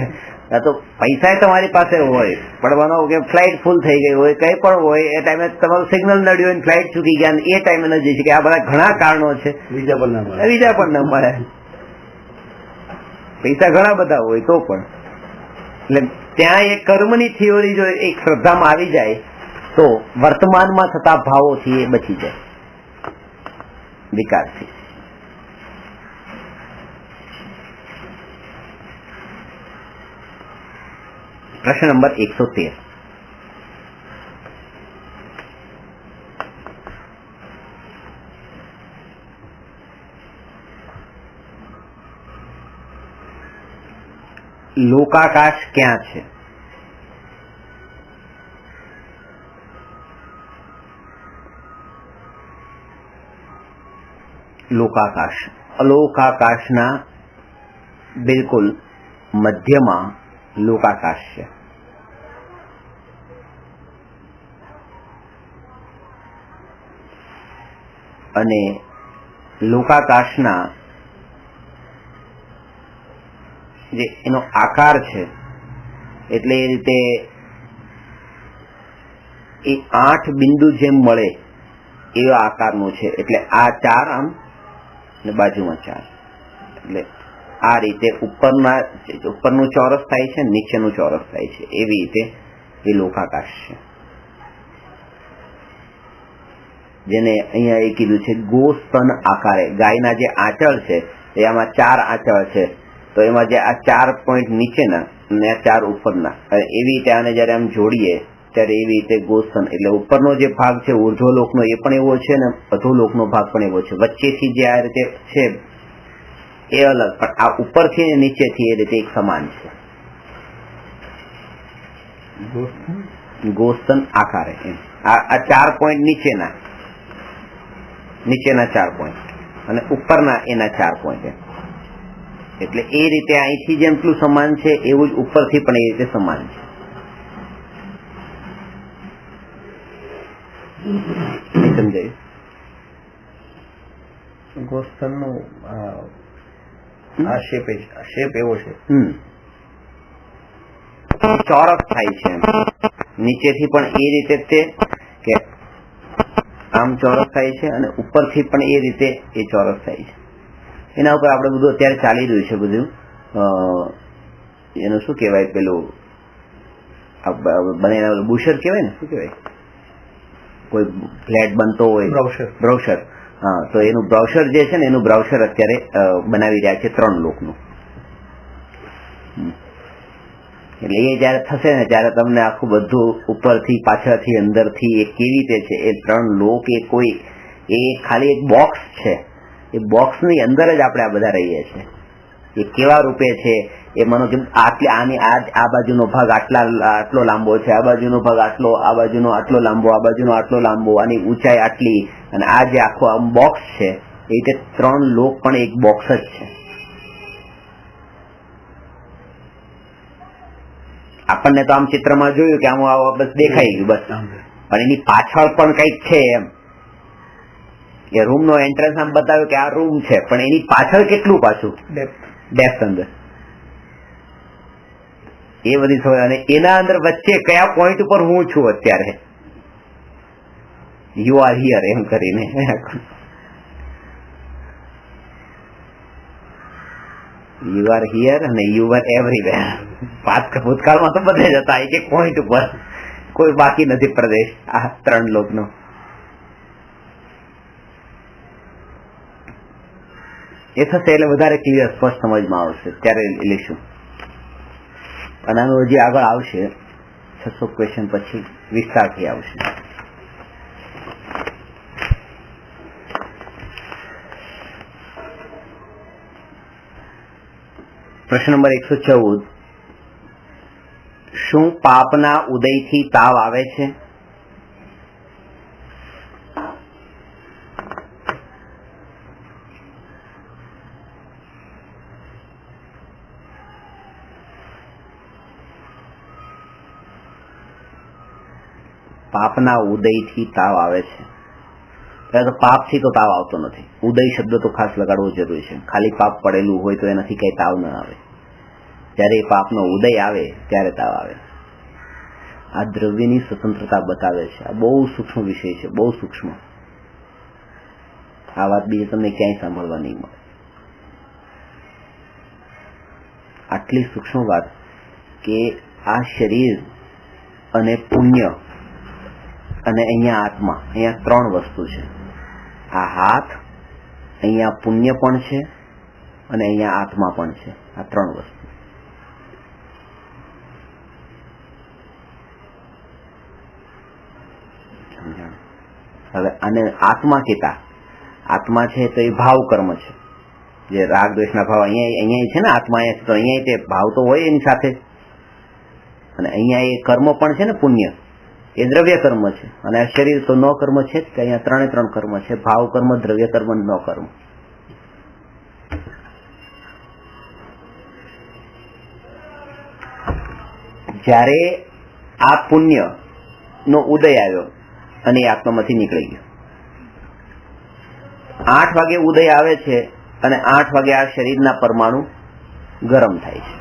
તો પૈસા તમારી પાસે હોય, પડવાનો કે ફ્લાઇટ ફૂલ થઈ ગઈ હોય, કઈ પણ હોય, એ ટાઈમે તમારું સિગ્નલ નડ્યું હોય, ફ્લાઇટ ચૂકી ગયા, એ ટાઈમે ન જઈ શકે. આ બધા ઘણા કારણો છે, બીજા પણ ન મળે. પૈસા ઘણા બધા હોય તો પણ, એટલે ત્યાં એક કર્મની થિયોરી જો એક શ્રદ્ધામાં આવી જાય તો વર્તમાનમાં થતા ભાવોથી એ બચી જાય, વિકારથી. પ્રશ્ન નંબર 113. લોકાકાશ ક્યાં છે? લોકાકાશ અલોકાકાશના બિલકુલ મધ્યમાં લોકાકાશ છે. અને લોકાકાશના જે એનો આકાર છે, એટલે એ રીતે એ 8 બિંદુ જેમ મળે એવા આકારનું છે. એટલે આ 4 આમ અને બાજુમાં 4, એટલે આ રીતે ઉપરનું ચોરસ થાય છે, નીચેનું ચોરસ થાય છે. એવી રીતે એ લોકાકાશ છે, જેને અહીંયા એ કીધું છે ગોસ્તન આકારે. ગાયના જે આંચળ છે એમાં 4 આંચળ છે, તો એમાં જે આ 4 પોઈન્ટ નીચેના અને આ 4 ઉપરના, એવી રીતે આને જયારે આમ જોડીએ ત્યારે એવી રીતે ગોસ્તન, એટલે ઉપરનો જે ભાગ છે ઉર્ધ્વલોકનો એ પણ એવો છે ને અધોલોકનો ભાગ પણ એવો છે. વચ્ચેથી જે આ રીતે છે એ અલગ, પણ આ ઉપરથી ને નીચેથી એ રીતે એક સમાન છે. ગોસ્તન આકારે એમ આ 4 પોઈન્ટ નીચેના 4 પોઈન્ટ અને ઉપરના એના 4 પોઈન્ટ એમ. એટલે એ રીતે અહીંથી જેટલું સમાન છે એવું જ ઉપરથી પણ એ રીતે સમાન છે. સમજાયું? ગોસ્તનનો આ શેપ એવો છે, ચોરસ થાય છે. નીચેથી પણ એ રીતે તે કે આમ ચોરસ થાય છે અને ઉપરથી પણ એ રીતે એ ચોરસ થાય છે. એના ઉપર આપણે બધું અત્યારે ચાલી રહ્યું છે, બધું એનું શું કહેવાય, પેલું બનેલા બુશર કહેવાય ને, શું કહેવાય, કોઈ ફ્લેટ બનતો હોય, બ્રાઉશર. હા, તો એનું બ્રાઉશર જે છે ને, એનું બ્રાઉશર અત્યારે બનાવી રહ્યા છે 3 લોકનું. એટલે એ જયારે થશે ને ત્યારે તમને આખું બધું ઉપરથી પાછળથી અંદરથી એ કેવી રીતે છે એ 3 લોક, એ કોઈ એ ખાલી એક બોક્સ છે. એ બોક્સની અંદર જ આપણે આ બધા રહીએ છીએ. એ કેવા રૂપે છે એ માનો કે આ બાજુનો ભાગ આટલો લાંબો છે, આ બાજુનો ભાગ આટલો, આ બાજુનો આટલો લાંબો, આ બાજુનો આટલો લાંબો, આની ઊંચાઈ આટલી, અને આ જે આખો આમ બોક્સ છે એ રીતે 3 લોક પણ એક બોક્સ જ છે. આપણને તો આમ ચિત્રમાં જોયું કે આમ બસ દેખાઈ ગયું બસ, પણ એની પાછળ પણ કઈક છે એમ. એ રૂમ નો એન્ટ્રન્સ આમ બતાવ્યું કે આ રૂમ છે, પણ એની પાછળ કેટલું પાછું ડેપ્થ અંદર એ બધી સમજ. અને એના અંદર વચ્ચે કયા પોઈન્ટ ઉપર હું છું અત્યારે, યુ આર હિયર એમ કરીને. યુ આર હિયર અને યુ આર એવરીવેર. ભૂતકાળમાં તો બધે જતા એક એક પોઈન્ટ ઉપર, કોઈ બાકી નથી પ્રદેશ આ 3 લોકનો. એ થશે એટલે વધારે ક્લિયર સ્પષ્ટ સમજમાં આવશે, ત્યારે લઈશું. અને આનું હજી આગળ આવશે 600 ક્વેશ્ચન પછી વિસ્તારથી આવશે. પ્રશ્ન નંબર 114. શું પાપના ઉદયથી તાવ આવે છે? પાપના ઉદયથી તાવ આવે છે. તો પાપથી તો તાવ આવતો નથી. ઉદય શબ્દ તો ખાસ લગાડવો જરૂરી છે. ખાલી પાપ પડેલું હોય તો એનાથી કઈ તાવ ન આવે. જયારે એ પાપનો ઉદય આવે ત્યારે તાવ આવે. આ દ્રવ્યની સ્વતંત્રતા બતાવે છે. આ બહુ સૂક્ષ્મ વિષય છે, બહુ સૂક્ષ્મ. આ વાત બીજે તમને ક્યાંય સાંભળવા નહીં મળે. આટલી સૂક્ષ્મ વાત કે આ શરીર અને પુણ્ય અને અહીંયા આત્મા, અહીંયા 3 વસ્તુ છે. આ હાથ, અહીંયા પુણ્ય પણ છે અને અહીંયા આત્મા પણ છે. આ 3 વસ્તુ. હવે આને આત્મા કહેતા, આત્મા છે તો એ ભાવ કર્મ છે. જે રાગ દ્વેષના ભાવ અહીંયા છે ને આત્મા, અહીંયા તો અહીંયા તે ભાવ તો હોય એની સાથે. અને અહીંયા એ કર્મ પણ છે ને, પુણ્ય એ દ્રવ્ય કર્મ છે. અને આ શરીર તો ન કર્મ છે જ, કે અહીંયા 3 કર્મ છે. ભાવ કર્મ, દ્રવ્ય કર્મ, ન કર્મ. જ્યારે આ પુણ્ય નો ઉદય આવ્યો અને એ આત્મામાંથી નીકળી ગયો, 8 વાગે ઉદય આવે છે અને 8 વાગે આ શરીરના પરમાણુ ગરમ થાય છે,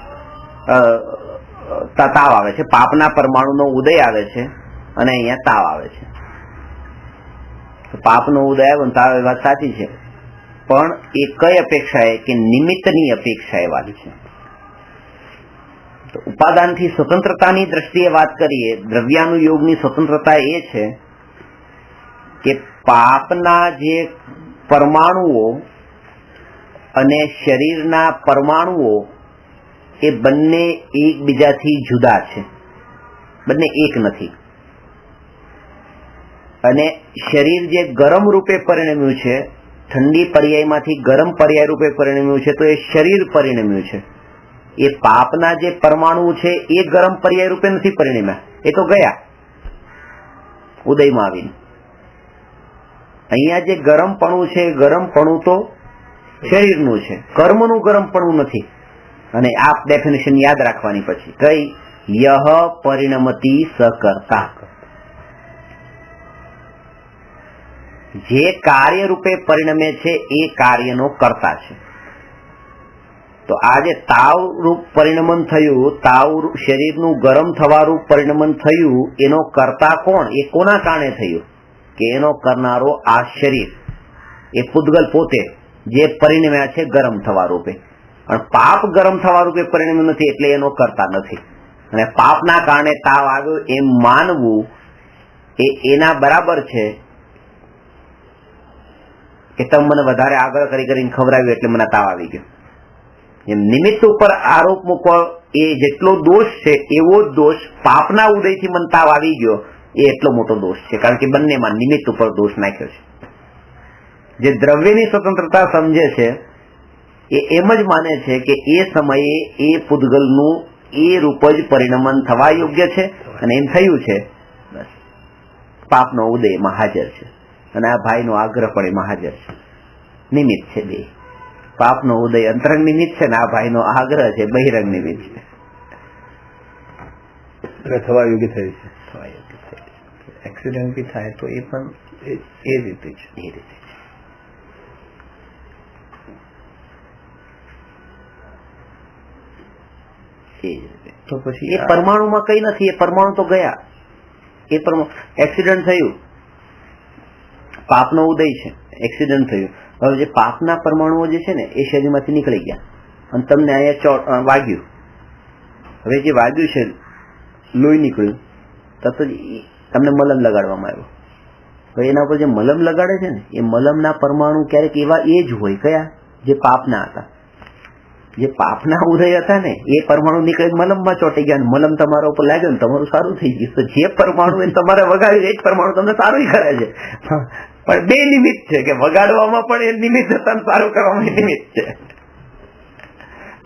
તાવ આવે છે. પાપના પરમાણુનો ઉદય આવે છે અને અહીંયા તાવ આવે છે. પાપનો ઉદય આવ્યો તાવ, એ વાત સાચી છે, પણ એ કઈ અપેક્ષાએ કે નિમિત્તની અપેક્ષાએ વાત છે. ઉપાદાનથી સ્વતંત્રતાની દ્રષ્ટિએ વાત કરીએ, દ્રવ્યાનુયોગની સ્વતંત્રતા એ છે કે પાપના જે પરમાણુઓ અને શરીરના પરમાણુઓ એ બંને એકબીજાથી જુદા છે, બંને એક નથી. અને શરીર જે ગરમ રૂપે પરિણમ્યું છે, ઠંડી પર્યાયમાંથી ગરમ પર્યાય રૂપે પરિણમ્યું છે, તો એ શરીર પરિણમ્યું છે. એ પાપના જે પરમાણુ છે એ ગરમ પર્યાય રૂપે નથી પરિણમ્યા, એ તો ગયા ઉદયમાં આવીને. અહીંયા જે ગરમપણું છે, ગરમપણું તો શરીરનું છે, કર્મનું ગરમપણું નથી. અને આ ડેફિનેશન યાદ રાખવાની પછી કઈ યહ પરિણમતી સકર્તા, જે કાર્ય રૂપે પરિણમે છે એ કાર્યનો કર્તા છે. તો આજે તાવ રૂપ પરિણમન થયું, તાવ શરીરનું ગરમ થવા રૂપ પરિણમન થયું, એનો કર્તા કોણ? એ કોના કારણે થયું? કે એનો કરનારો આ શરીર, એ પૂતગલ પોતે જે પરિણમ્યા છે ગરમ થવા રૂપે. પણ પાપ ગરમ થવા રૂપે પરિણમ્યું નથી એટલે એનો કરતા નથી. અને પાપના કારણે તાવ આવ્યો એમ માનવું એ એના બરાબર છે કે તમે મને વધારે આગળ કરીને ખવડાવ્યું એટલે મને તાવ આવી ગયો. એમ નિમિત્ત ઉપર આરોપ મૂકવો એ જેટલો દોષ છે એવો જ દોષ પાપના ઉદયથી મને તાવ આવી ગયો એ એટલો મોટો દોષ છે, કારણ કે બંનેમાં નિમિત્ત ઉપર દોષ નાખ્યો છે. જે દ્રવ્યની સ્વતંત્રતા સમજે છે એ એમ જ માને છે કે એ સમયે એ પૂતગલનું એ રૂપ જ પરિણમન થવા યોગ્ય છે અને એમ થયું છે, બસ પાપનો ઉદય એમાં હાજર છે અને આ ભાઈનો આગ્રહ પણ એમાં હાજર છે. નિમિત્ત છે બે, પાપનો ઉદય અંતરંગ નિમિત્ત છે ને આ ભાઈનો આગ્રહ છે બહિરંગ નિમિત્ત છે. થવા યોગ્ય થયું છે, થવા યોગ્ય થયું છે. એક્સિડન્ટ બી થાય તો એ પણ એ રીતે છે, એ રીતે છે. તો પછી એ પરમાણુમાં કઈ નથી, એ પરમાણુ તો ગયા. એ એક્સિડન્ટ થયું, પાપનો ઉદય છે, એક્સિડન્ટ થયું. હવે જે પાપના પરમાણુઓ જે છે ને એ શરીરમાંથી નીકળી ગયા અને તમને અહીંયા વાગ્યું. હવે જે વાગ્યું છે, લોહી નીકળ્યું, તરત જ તમને મલમ લગાડવામાં આવ્યો. હવે એના ઉપર જે મલમ લગાડે છે ને એ મલમના પરમાણુ ક્યારેક એવા એ જ હોય, કયા? જે પાપના હતા. જે પાપના ઉદય હતા ને એ પરમાણુ નીકળી મલમમાં ચોંટી ગયા, મલમ તમારા ઉપર લાગ્યો ને તમારું સારું થઈ ગયું. તો જે પરમાણુ એ તમારે વગાડ્યું એ જ પરમાણુ તમને સારું કરે છે. પણ બે નિમિત્ત છે કે વગાડવામાં પણ એ નિમિત્ત હતા, સારું કરવામાં એ નિમિત્ત છે.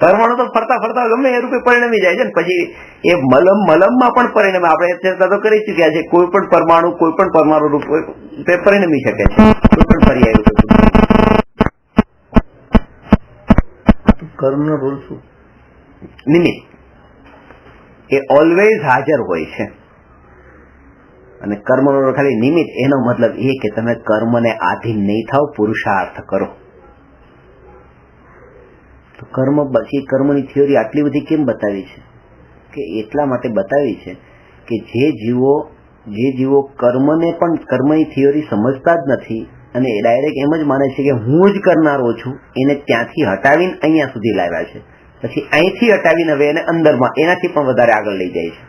પરમાણુ તો ફરતા ફરતા ગમે એ રૂપે પરિણમી જાય છે ને પછી એ મલમમાં પણ પરિણમે. આપણે ચર્ચા તો કરી ચુક્યા છે, કોઈ પણ પરમાણુ રૂપે પરિણમી શકે છે, કોઈ પણ પર્યાય રૂપે. કર્મનો રોલ શું? નિમિત્ત એ ઓલવેઝ હાજર હોય છે અને કર્મનો ખાલી નિમિત્ત. એનો મતલબ એ કે તમે કર્મને આધીન નહીં થાવ, પુરુષાર્થ કરો. તો કર્મ પછી કર્મની થિયોરી આટલી બધી કેમ બતાવી છે? કે એટલા માટે બતાવી છે કે જે જીવો કર્મને પણ કર્મની થિયોરી સમજતા જ નથી અને ડાયરેક્ટ એમ જ માને છે કે હું જ કરનારો છું, એને ત્યાંથી હટાવીને અહીંયા સુધી લાવ્યા છે. પછી અહીંથી હટાવીને હવે એને અંદરમાં એનાથી પણ વધારે આગળ લઈ જાય છે.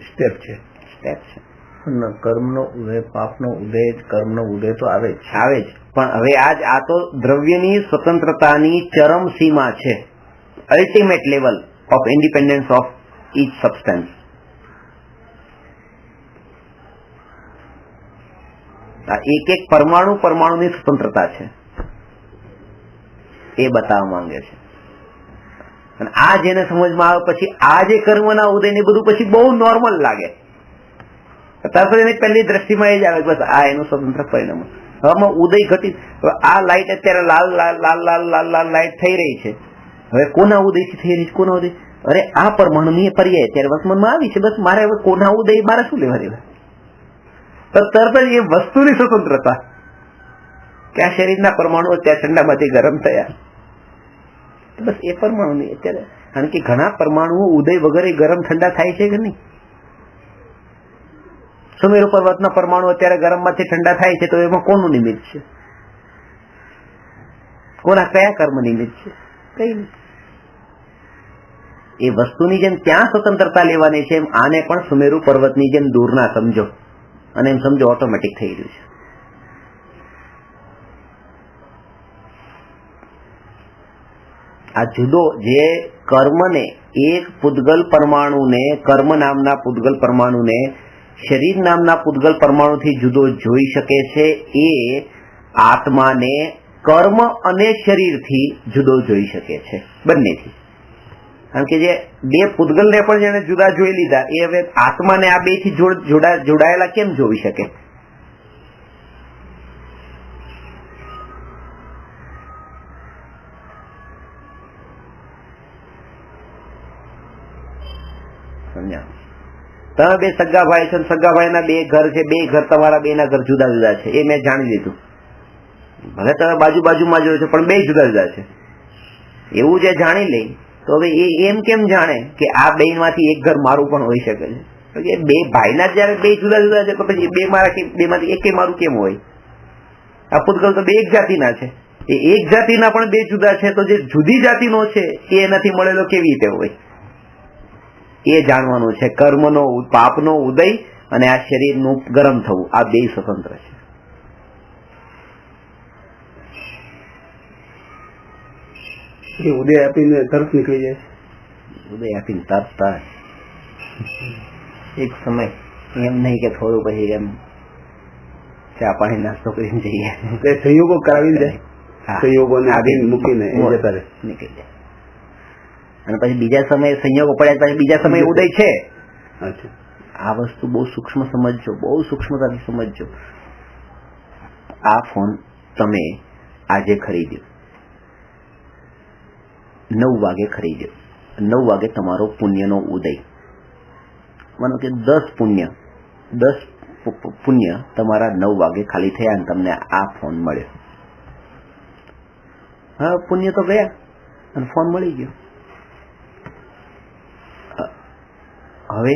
સ્ટેપ છે. કર્મનો ઉદય, પાપનો ઉદય, કર્મનો ઉદય તો આવે જ. પણ હવે આ તો દ્રવ્યની સ્વતંત્રતાની ચરમ સીમા છે, ultimate level of independence of each substance. એક પરમાણુની સ્વતંત્રતા છે એ બતાવવા માંગે છે. અને આ જેને સમજમાં આવે પછી આ જે કર્મના ઉદય ને બધું પછી બહુ નોર્મલ લાગે. ત્યાર પછી એની પહેલી દ્રષ્ટિમાં એ જ આવે બસ આ એનું સ્વતંત્ર પરિણામ. હવે ઉદય ઘટી, આ લાઈટ અત્યારે લાલ લાલ લાલ લાલ લાલ લાલ લાઈટ થઈ રહી છે. હવે કોના ઉદયથી થઈ રહી છે? કોના ઉદય? અરે આ પરમાણુની પર્યાય ત્યારે વર્તમાનમાં આવી છે, બસ મારે હવે કોના ઉદય મારે શું લેવા દેવા. તો તરત જ એ વસ્તુની સ્વતંત્રતા કે આ શરીરના પરમાણુઓ ત્યાં ઠંડામાંથી ગરમ થયા, બસ એ પરમાણુની અત્યારે. કારણ કે ઘણા પરમાણુઓ ઉદય વગર ગરમ ઠંડા થાય છે કે નહીં. સુમેરુ પર્વતના પરમાણુ અત્યારે ગરમમાંથી ઠંડા થાય છે, તો એમાં કોનું નિમિત્ત છે? કોના કયા કર્મ નિમિત્ત છે? કઈ નહીં. એ વસ્તુની જેમ ત્યાં સ્વતંત્રતા લેવાની છે, એમ આને પણ સુમેરુ પર્વતની જેમ દૂર ના સમજો, અને એમ સમજો ઓટોમેટિક થઈ રહ્યું છે. આ જુદો જે કર્મને એક પૂતગલ પરમાણુને, કર્મ નામના પૂતગલ પરમાણુને શરીર નામના પૂતગલ પરમાણુથી જુદો જોઈ શકે છે, એ આત્માને કર્મ અને શરીરથી જુદો જોઈ શકે છે, બંનેથી. કારણ કે જે બે પૂતગલને પણ જેને જુદા જોઈ લીધા, એ હવે આત્માને આ બે થી જોડાયેલા કેમ જોઈ શકે? તમે બે સગા ભાઈ છો, સગા ભાઈના બે ઘર છે, બે ઘર તમારા બે ના ઘર જુદા જુદા છે, એ મેં જાણી લીધું. ભલે તમે બાજુમાં જોયો છો, પણ બે જુદા જુદા છે. એવું જે જાણી લે, તો હવે એ એમ કેમ જાણે કે આ બે માંથી એક ઘર મારું પણ હોઈ શકે છે? બે ભાઈના જયારે બે જુદા જુદા છે, તો પછી બે માંથી એક મારું કેમ હોય? આ પૂતગલ તો બે એક જાતિના છે, એ એક જાતિના પણ બે જુદા છે, તો જે જુદી જાતિનો છે એ એનાથી મળેલો કેવી રીતે હોય? એ જાણવાનું છે. કર્મનો, પાપનો ઉદય અને આ શરીરનું ગરમ થવું, આ બે સ્વતંત્ર છે. ઉદય આપીને તરત નીકળી જાય, ઉદય આપીને તરત એક સમય, એમ નહીં કે થોડું પછી એમ ચા પાણી નાસ્તો કરીને જઈએ, સંયોગો કરાવી જાય, સંયોગોને આધીન મૂકીને જતા રહે, નીકળી જાય. અને પછી બીજા સમયે સંયોગો પડ્યા, પછી બીજા સમયે ઉદય છે. આ વસ્તુ બહુ સૂક્ષ્મ સમજજો, બહુ સૂક્ષ્મતાથી સમજજો. આ ફોન તમે આજે ખરીદ્યો, 9 વાગે ખરીદ્યો, 9 વાગે તમારો પુણ્યનો ઉદય, માનો કે 10 પુણ્ય તમારા 9 વાગે ખાલી થયા અને તમને આ ફોન મળ્યો. હા, પુણ્ય તો ગયા અને ફોન મળી ગયો. હવે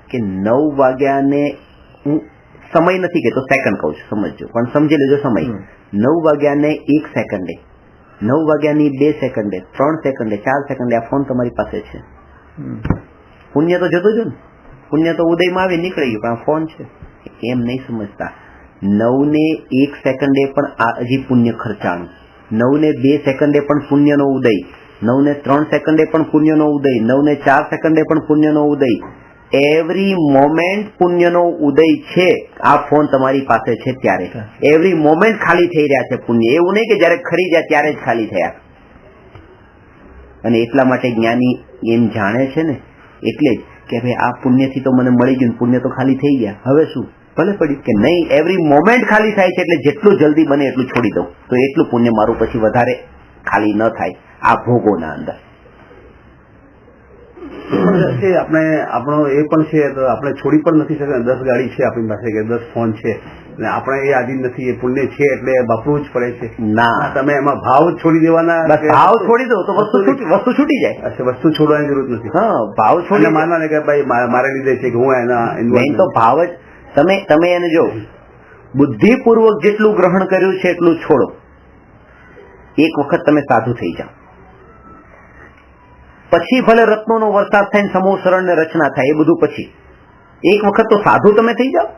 કે 9 વાગ્યાને હું સમય નથી કહેતો, સેકન્ડ કહું છું, સમજજો, પણ સમજી લેજો સમય. 9 વાગ્યાને 1 સેકન્ડે, 9 વાગ્યાની 2 સેકન્ડે, 3 સેકન્ડે, 4 સેકન્ડે આ ફોન તમારી પાસે છે. પુણ્ય તો જતું જ ને, પુણ્ય તો ઉદયમાં આવી નીકળી ગયું, પણ આ ફોન છે. એમ નહીં સમજતા. 9 ને 1 સેકન્ડે પણ આ હજી પુણ્ય ખર્ચાણું, 9 ને 2 સેકન્ડે પણ પુણ્યનો ઉદય, 9 ને 3 સેકન્ડે પણ પુણ્યનો ઉદય, 9 ને 4 સેકન્ડે પણ પુણ્યનો ઉદય. એવરી મોમેન્ટ પુણ્યનો ઉદય છે. આ ફોન તમારી પાસે છે ત્યારે એવરી મોમેન્ટ ખાલી થઈ રહ્યા છે પુણ્ય. એવું નહીં કે જયારે ખરીદ્યા ત્યારે જ ખાલી થયા. અને એટલા માટે જ્ઞાની એમ જાણે છે ને, એટલે જ કે ભાઈ આ પુણ્યથી તો મને મળી ગયું, પુણ્ય તો ખાલી થઈ ગયા, હવે શું ભલે પડ્યું કે નહીં. એવરી મોમેન્ટ ખાલી થાય છે, એટલે જેટલું જલ્દી બને એટલું છોડી દઉં, તો એટલું પુણ્ય મારું પછી વધારે ખાલી ન થાય આ ભોગોના અંદર. આપણે આપણો એ પણ છે, તો આપણે છોડી પણ નથી શકતા. 10 ગાડી છે આપણી પાસે, કે 10 ફોન છે, અને આપણે એ આધીન નથી, એ પુણ્ય છે એટલે વાપરવું જ પડે છે. ના, તમે એમાં ભાવ છોડી દેવાના, ભાવ છોડી દો તો વસ્તુ છૂટી જાય. વસ્તુ છોડવાની જરૂર નથી. હા, ભાવ છોડી માનવા કે ભાઈ મારે લીધે છે કે હું એના મેન તો ભાવ જ. તમે એને જો બુદ્ધિપૂર્વક જેટલું ગ્રહણ કર્યું છે એટલું છોડો. એક વખત તમે સાધુ થઈ જાઓ, પછી ભલે રત્નોનો વરસાદ થાય, સમૂહ શરણ ને રચના થાય, એ બધું પછી. એક વખત તો સાધુ તમે થઈ જાઓ,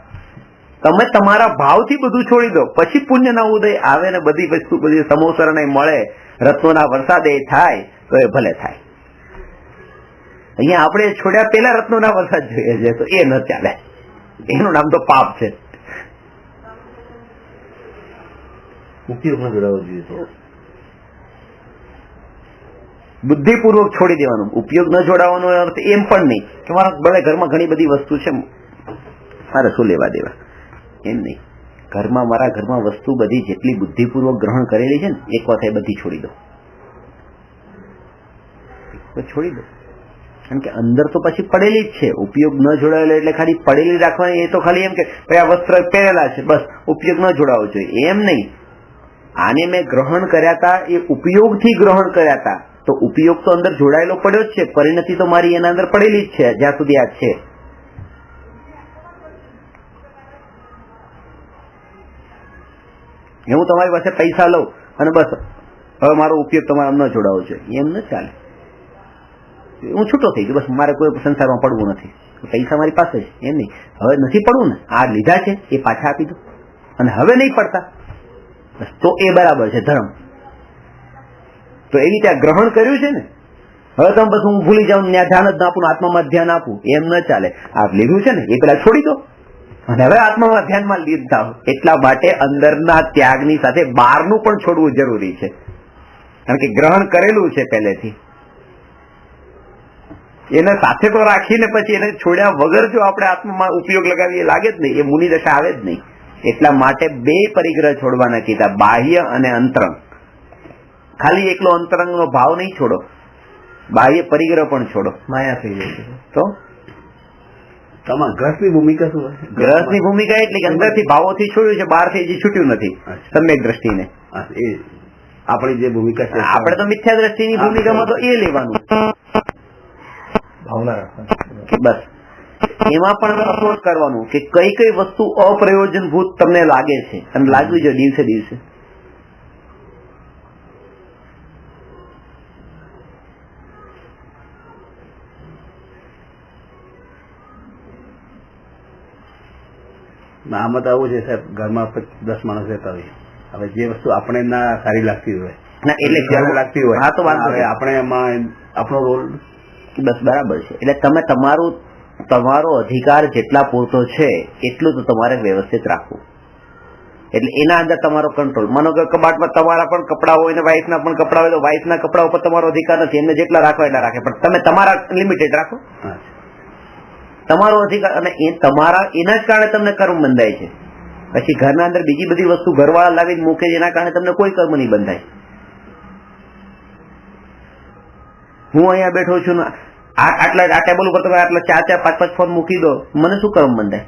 તમે તમારા ભાવથી બધું છોડી દો, પછી પુણ્યના ઉદય આવે ને બધી વસ્તુ, બધી સમૂહ શરણ મળે, રત્નોના વરસાદ એ થાય, તો એ ભલે થાય. અહીંયા આપણે છોડ્યા પેલા રત્નોના વરસાદ જોઈએ છે, તો એ ન ચાલે. એનું નામ તો પાપ છે. ઉપયોગમાં જોડાવવો જોઈએ. બુદ્ધિપૂર્વક છોડી દેવાનું. ઉપયોગ ન જોડાવાનો અર્થ એમ પણ નહીં કે મારા ભલે ઘરમાં ઘણી બધી વસ્તુ છે, મારે શું લેવા દેવા, એમ નહીં. મારા ઘરમાં વસ્તુ બધી જેટલી બુદ્ધિપૂર્વક ગ્રહણ કરેલી છે ને, એક વાત એ બધી છોડી દો. કારણ કે અંદર તો પછી પડેલી જ છે. ઉપયોગ ન જોડાયેલો એટલે ખાલી પડેલી રાખવાની, એ તો ખાલી એમ કે ભાઈ આ વસ્ત્ર પહેરેલા છે બસ ઉપયોગ ન જોડાવો જોઈએ, એમ નહીં. આને મેં ગ્રહણ કર્યા હતા એ ઉપયોગથી ગ્રહણ કર્યા હતા, તો ઉપયોગ તો અંદર જોડાયેલો પડ્યો જ છે, પરિણતિ તો મારી એના અંદર પડેલી જ છે જ્યાં સુધી આ છે. હું તમારી પાસે પૈસા લઉં અને બસ હવે મારો ઉપયોગ તમારે ન જોડાવો જોઈએ, એમ ન ચાલે. હું છૂટો થઈ ગયો, બસ મારે કોઈ સંસારમાં પડવું નથી, પૈસા મારી પાસે છે, એમ નહીં. હવે નથી પડવું ને, આ લીધા છે એ પાછા આપી દો, અને હવે નહીં પડતા બસ તો એ બરાબર છે ધર્મ. તો એવી રીતે આ ગ્રહણ કર્યું છે ને, હવે તમે બસ હું ભૂલી જાઉં ત્યાં ધ્યાન જ ના આપું, આત્મામાં ધ્યાન આપું, એમ ન ચાલે. આ લીધું છે ને એ પેલા છોડી દો અને હવે આત્મામાં ધ્યાનમાં લીધા. એટલા માટે અંદરના ત્યાગની સાથે બહારનું પણ છોડવું જરૂરી છે, કારણ કે ગ્રહણ કરેલું છે પહેલેથી. એને સાથે તો રાખીને પછી એને છોડ્યા વગર જો આપણે આત્મામાં ઉપયોગ લગાવીએ લાગે જ નહીં, એ મુનિ દશા આવે જ નહીં. એટલા માટે બે પરિગ્રહ છોડવાના કીધા, બાહ્ય અને અંતરંગ. ખાલી એકલો અંતરંગનો ભાવ નહીં છોડો, બાહ્ય પરિગ્રહ પણ છોડો, માયા થઈ જશે. તો તમારા ગ્રહની ભૂમિકા શું હોય? ગ્રહની ભૂમિકા એટલે કે અંદરથી ભાવોથી છોડ્યું છે, બહારથી હજી છૂટ્યું નથી. સમ્યક દ્રષ્ટિને એ આપણી જે ભૂમિકા છે, આપણે તો મિથ્યા દ્રષ્ટિની ભૂમિકામાં તો એ લેવાનું ભાવના રાખવાની બસ. એમાં પણ અફસોસ કરવાનું કે કઈ કઈ વસ્તુ અપ્રયોજનભૂત તમને લાગે છે, અને લાગવી જોઈએ દિવસે દિવસે. આમાં તો આવું છે સાહેબ, ઘરમાં 10 માણસ રહેતા હોય, હવે જે વસ્તુ આપણે ના સારી લાગતી હોય એટલે લાગતી હોય, હા તો આપણે એમાં આપણો રોલ બસ બરાબર છે. એટલે તમે તમારો અધિકાર જેટલા પૂરતો છે એટલું તો તમારે વ્યવસ્થિત રાખવું. એટલે એના અંદર તમારો કંટ્રોલ. માનો કે કબાટમાં તમારા પણ કપડા હોય ને વાઇફના પણ કપડા હોય, તો વાઇફના કપડા ઉપર તમારો અધિકાર નથી, એમને જેટલા રાખવા એટલા રાખે, પણ તમે તમારા લિમિટેડ રાખો, તમારો અધિકાર. અને એ તમારા એના જ કારણે તમને કર્મ બંધાય છે. પછી ઘરના અંદર બીજી બધી વસ્તુ ઘરવાળા લાવીને મૂકે, એના કારણે તમને કોઈ કર્મ નહીં બંધાય. હું અહીંયા બેઠો છું ને આટલા આ ટેબલ ઉપર તમે આટલા 4-4, 5-5 ફોન મૂકી દો, મને શું કર્મ બંધાય?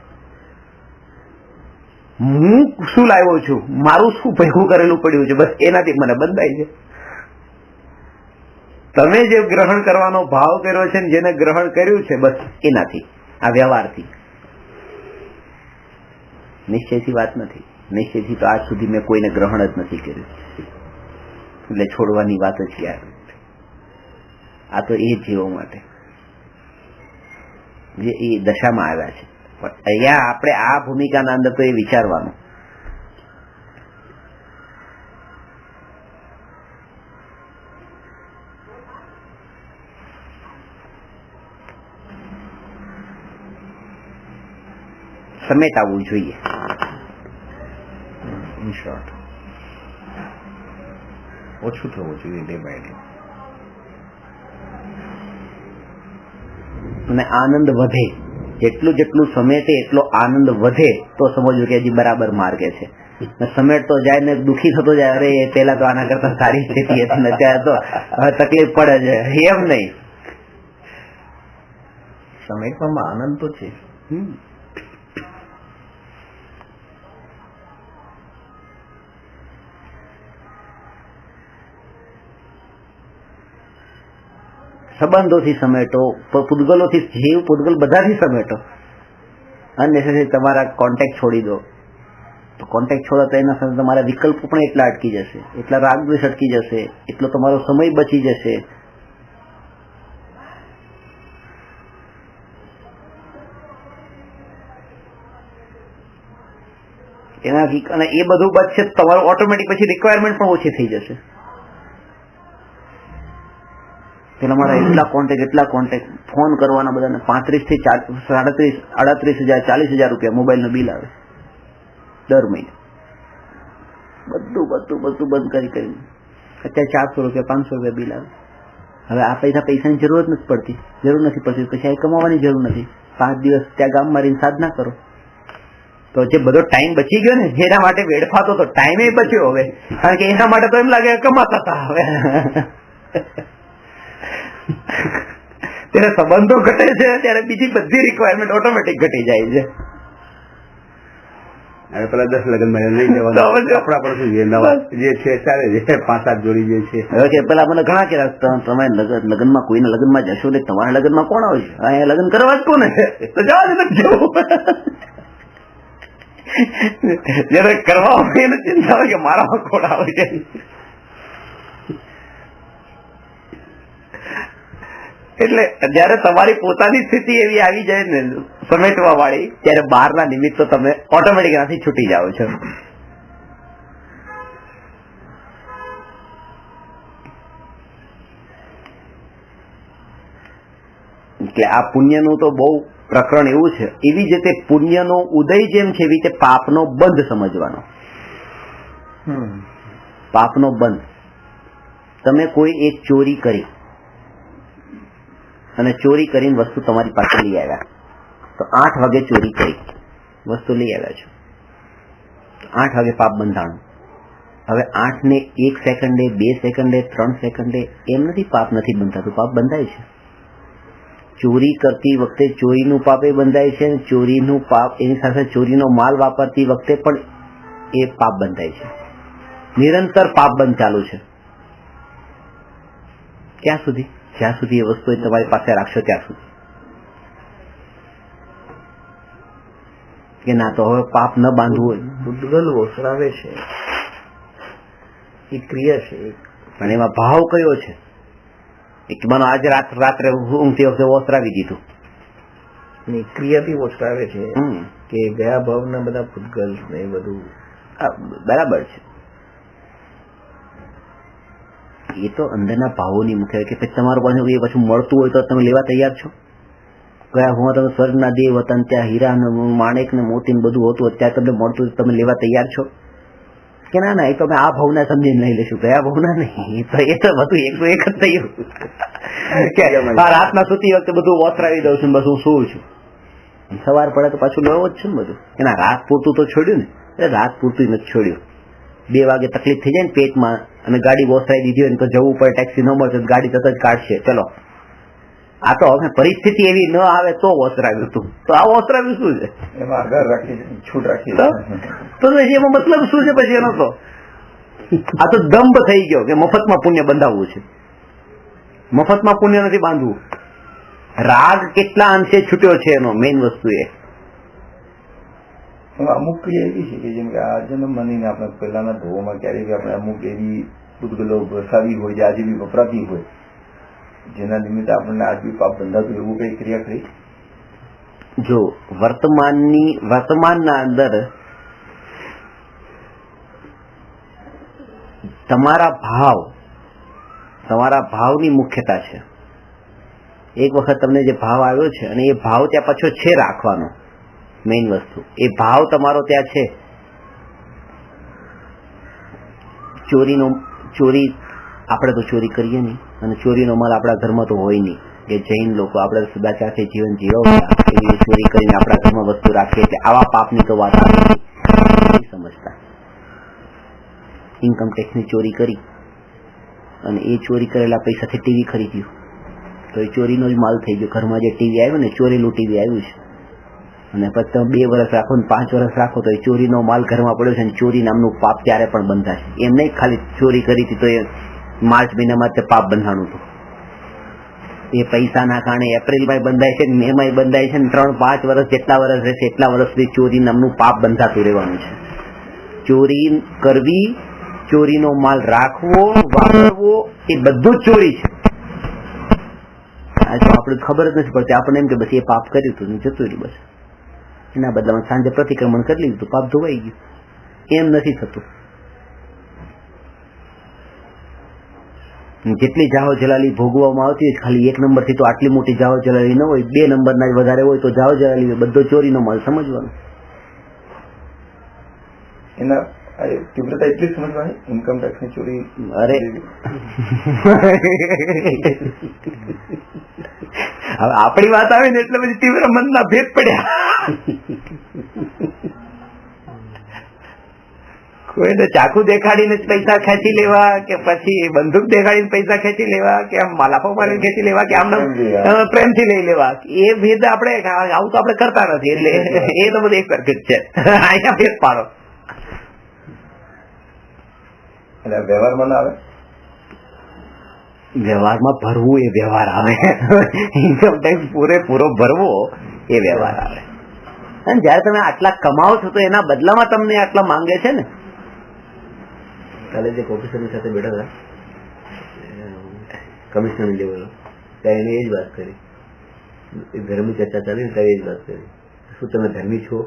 હું શું લાવ્યો છું, મારું શું ભેગું કરેલું પડ્યું છે, બસ એનાથી મને બંધાય છે. તમે જે ગ્રહણ કરવાનો ભાવ કર્યો છે ને જેને ગ્રહણ કર્યું છે, બસ એનાથી, આ વ્યવહારથી. નિશ્ચયથી વાત નથી. નિશ્ચયથી તો આજ સુધી મેં કોઈને ગ્રહણ જ નથી કર્યું, એટલે છોડવાની વાત જ ક્યારે. આ તો એ જીવો માટે જે એ દશામાં આવ્યા છે. પણ અહીંયા આપણે આ ભૂમિકાના અંદર તો એ વિચારવાનું. સમેટ આવવું જોઈએ. ઇન શોર્ટ ઓછું થવું જોઈએ ડે બાય ડે, અને આનંદ વધે. જેટલું સમેટે એટલો આનંદ વધે તો સમજવું કે હજી બરાબર માર્ગે છે. સમેટતો જાય ને દુઃખી થતો જાય, અરે પેલા તો આના કરતા સારી સ્થિતિ હતી ને અત્યારે તો હવે તકલીફ પડે છે, એમ નહીં. સમેટવામાં આનંદ તો છે. સંબંધોથી સમેટો, પૂતગલોથી, જીવ પૂતગલ બધાથી સમેટો. અનનેસેસરી તમારા કોન્ટેક્ટ છોડી દો, તો કોન્ટેક્ટ છોડો તો એના સાથે તમારા વિકલ્પો પણ એટલા અટકી જશે, એટલા રાગદ્વેષ અટકી જશે, એટલો તમારો સમય બચી જશે. એનાથી અને એ બધું બચશે તમારું ઓટોમેટિક પછી રિક્વાયરમેન્ટ પણ ઓછી થઈ જશે. પેલા મારા એટલા કોન્ટેક્ટ ફોન કરવાના બધાને 35 થી 38,000 40,000 રૂપિયા મોબાઈલ નું બિલ આવે દર મહિને. બધું બંધ કરી અત્યારે 400 રૂપિયા 500 રૂપિયા બિલ આવે. હવે આ પૈસાની જરૂર નથી પડતી, પછી આ કમાવાની જરૂર નથી. 5 દિવસ ત્યાં ગામ મારીને સાધના કરો તો જે બધો ટાઈમ બચી ગયો ને એના માટે વેડફાતો તો ટાઈમે બચ્યો હવે, કારણ કે એના માટે તો એમ લાગે કમાતા હતા. હવે ત્યારે સંબંધો ઘટે છે ત્યારે બીજી બધી રિક્વાયરમેન્ટ ઓટોમેટિક ઘટી જાય છે. હવે પેલા 10 લગ્ન માં લઈ જવાનું કપડા પણ શું છે નવા જે છે ચાલે છે 5-7 જોડી જે છે. હવે કે પેલા મને ઘણા કહેતા તમે લગ્નમાં કોઈના લગ્નમાં જશો ને તમારા લગ્નમાં કોણ આવે છે? અહીંયા લગ્ન કરવા જ કોને છે? તો જવા દે જવું. જયારે કરવા હોય એને ચિંતા હોય કે મારામાં કોણ આવે છે. એટલે જયારે તમારી પોતાની સ્થિતિ એવી આવી જાય ને સમેટવા વાળી, ત્યારે બહારના નિમિત્તો તમે ઓટોમેટિક એનાથી છૂટી જાઓ છો. એટલે આ પુણ્યનું તો બહુ પ્રકરણ એવું છે. એવી જ રીતે પુણ્યનો ઉદય જેમ છે એવી રીતે પાપનો બંધ સમજવાનો. પાપનો બંધ. તમે કોઈ એક ચોરી કરી અને ચોરી કરીને વસ્તુ તમારી પાસે લઈ આવ્યા, તો 8 વાગે ચોરી કરી વસ્તુ લઈ આવ્યા છો, 8 વાગે પાપ બંધાણું. હવે 8 ને 1 સેકન્ડે 2 સેકન્ડે 3 સેકન્ડે એમ નથી પાપ નથી બંધાતું, પાપ બંધાય છે. ચોરી કરતી વખતે ચોરીનું પાપ એ બંધાય છે, ચોરીનું પાપ એની સાથે ચોરીનો માલ વાપરતી વખતે પણ એ પાપ બંધાય છે. નિરંતર પાપ બંધ ચાલુ છે. ક્યાં સુધી? જ્યાં સુધી એ વસ્તુ તમારી પાસે રાખશો ત્યાં સુધી. કે ના તો હવે પાપ ન બાંધવું હોય. પૂતગલ ઓસરાવે છે એ ક્રિયા છે, પણ એમાં ભાવ કયો છે? એક માનો આજે રાત્રે ઊંઘતી વખતે ઓસરાવી દીધું, ક્રિયાથી ઓસરાવે છે કે ગયા ભાવના બધા પૂતગલ ને એ બધું બરાબર છે. એ તો અંદરના ભાવોની મુખ્ય કે તમારું પાછું એ પાછું મળતું હોય તો તમે લેવા તૈયાર છો? ગયા હું તમે સ્વર્ગના દેવ હતા ત્યાં હીરા ને માણેક ને મોતી બધું હતું, અત્યારે તમને મળતું તમે લેવા તૈયાર છો કે ના? ના, એ તો અમે આ ભાવના સમજીને લઈ લઈશું, ગયા ભાવના નહીં. એ તો બધું એક જ થયું કે રાતના સુતી વખતે બધું ઓસરાવી દઉં છું, બસ હું સુવું છું, સવાર પડે તો પાછું લેવો જ છે ને બધું. એના રાત પૂરતું તો છોડ્યું ને, એટલે રાત પૂરતું નથી છોડ્યું. 2 વાગે તકલીફ થઈ જાય ને પેટમાં અને ગાડી ઓસરાઈ દીધી હોય તો જવું પડે, ટેક્સી ન મળશે તો ગાડી તરત જ કાઢશે. ચલો, આ તો હવે પરિસ્થિતિ એવી ન આવે તો ઓસરાવ્યું હતું, તો આ ઓસરાવ્યું શું છે? એમાં આગળ રાખી છૂટ રાખી તો એમાં મતલબ શું છે પછી એનો? તો આ તો દંભ થઈ ગયો કે મફતમાં પુણ્ય બંધાવવું છે. મફતમાં પુણ્ય નથી બાંધવું. રાગ કેટલા અંશે છૂટ્યો છે એનો મેઇન વસ્તુ એ. અમુક ક્રિયા એવી છે કે જેમ કે આ જન્મ માનીને આપણે પહેલાના ધોવામાં ક્યારેક આપણે અમુક એવી પૂતગલો વસાવી હોય જે આજે બી વપરાતી હોય, જેના નિમિત્તે આપણને આજ બી પાપ બંધાતું એવું કઈ ક્રિયા કરી? જો વર્તમાનના અંદર તમારા ભાવની મુખ્યતા છે. એક વખત તમને જે ભાવ આવ્યો છે અને એ ભાવ ત્યાં પાછો છે રાખવાનો, મેઇન વસ્તુ એ ભાવ તમારો ત્યાં છે. ચોરી આપણે તો ચોરી કરીએ નહીં, અને ચોરીનો માલ આપણા ઘરમાં તો હોય નહીં. કે જૈન લોકો આપણે સદાચારથી જીવન જીવતા એવી ચોરી કરીને આપણા ઘરમાં વસ્તુ રાખીએ કે આવા પાપની તો વાત આવે નહીં સમજતા. ઇન્કમ ટેક્સની ચોરી કરી અને એ ચોરી કરેલા પૈસાથી ટીવી ખરીદ્યું તો એ ચોરીનો જ માલ થઈ ગયો. ઘરમાં જે ટીવી આવ્યું ને ચોરીનું ટીવી આવ્યું છે, અને પછી તમે 2 વર્ષ રાખો ને 5 વર્ષ રાખો તો એ ચોરીનો માલ ઘરમાં પડ્યો છે, અને ચોરી નામનું પાપ ત્યારે પણ બંધાશે. એમ નહીં ખાલી ચોરી કરી હતી તો એ માર્ચ મહિનામાં તે પાપ બંધાણું હતું. એ પૈસાના કારણે એપ્રિલમાં બંધાય છે, મે માં બંધાય છે, 3-5 વર્ષ જેટલા વર્ષ રહેશે એટલા વર્ષ સુધી ચોરી નામનું પાપ બંધાતું રહેવાનું છે. ચોરી કરવી, ચોરીનો માલ રાખવો, વાપરવો એ બધું જ ચોરી છે. આપણે ખબર જ નથી પડતી. આપણને એમ કે બસ એ પાપ કર્યું હતું જતું રહ્યું, બસ એના બદલામાં સાંજે પ્રતિક્રમણ કરી લીધું, પાપ ધોવાઈ ગયું. એમ નથી થતું. જેટલી જાહો જલાલી ભોગવવામાં આવતી હોય ખાલી 1 નંબરથી તો આટલી મોટી જાહો જલાલી ન હોય, 2 નંબરના વધારે હોય તો જાહો જલાલી બધો ચોરીનો માલ સમજવાનો. એના તીવ્રતા એટલી સમજવાની ઇન્કમ ટેક્સની ચોરી. અરે હવે આપણી વાત આવે ને એટલે પછી તીવ્ર મનના ભેદ પડ્યા. કોઈને ચાકુ દેખાડીને જ પૈસા ખેંચી લેવા કે પછી બંદૂક દેખાડીને પૈસા ખેંચી લેવા કે આમ માલાફો મારીને ખેંચી લેવા કે આમ પ્રેમથી લઈ લેવા, એ ભેદ આપણે આવું તો આપણે કરતા નથી. એટલે એ તો બધું એક સર્કિટ છે. અહીંયા ભેદ પાડો. એટલે વ્યવહારમાં ના આવે, વ્યવહારમાં ભરવું એ વ્યવહાર આવે. ઇન્કમ ટેક્સ પૂરેપૂરો ભરવો એ વ્યવહાર આવે. અને જયારે તમે આટલા કમાવો છો તો એના બદલામાં તમને આટલા માંગે છે ને. કાલે જે ઓફિસરની સાથે બેઠા હતા કમિશનર લેવલ, ત્યાં એને એ જ વાત કરી, ધર્મની ચર્ચા ચાલી ને ત્યારે એ જ વાત કરી, શું તમે ધર્મી છો?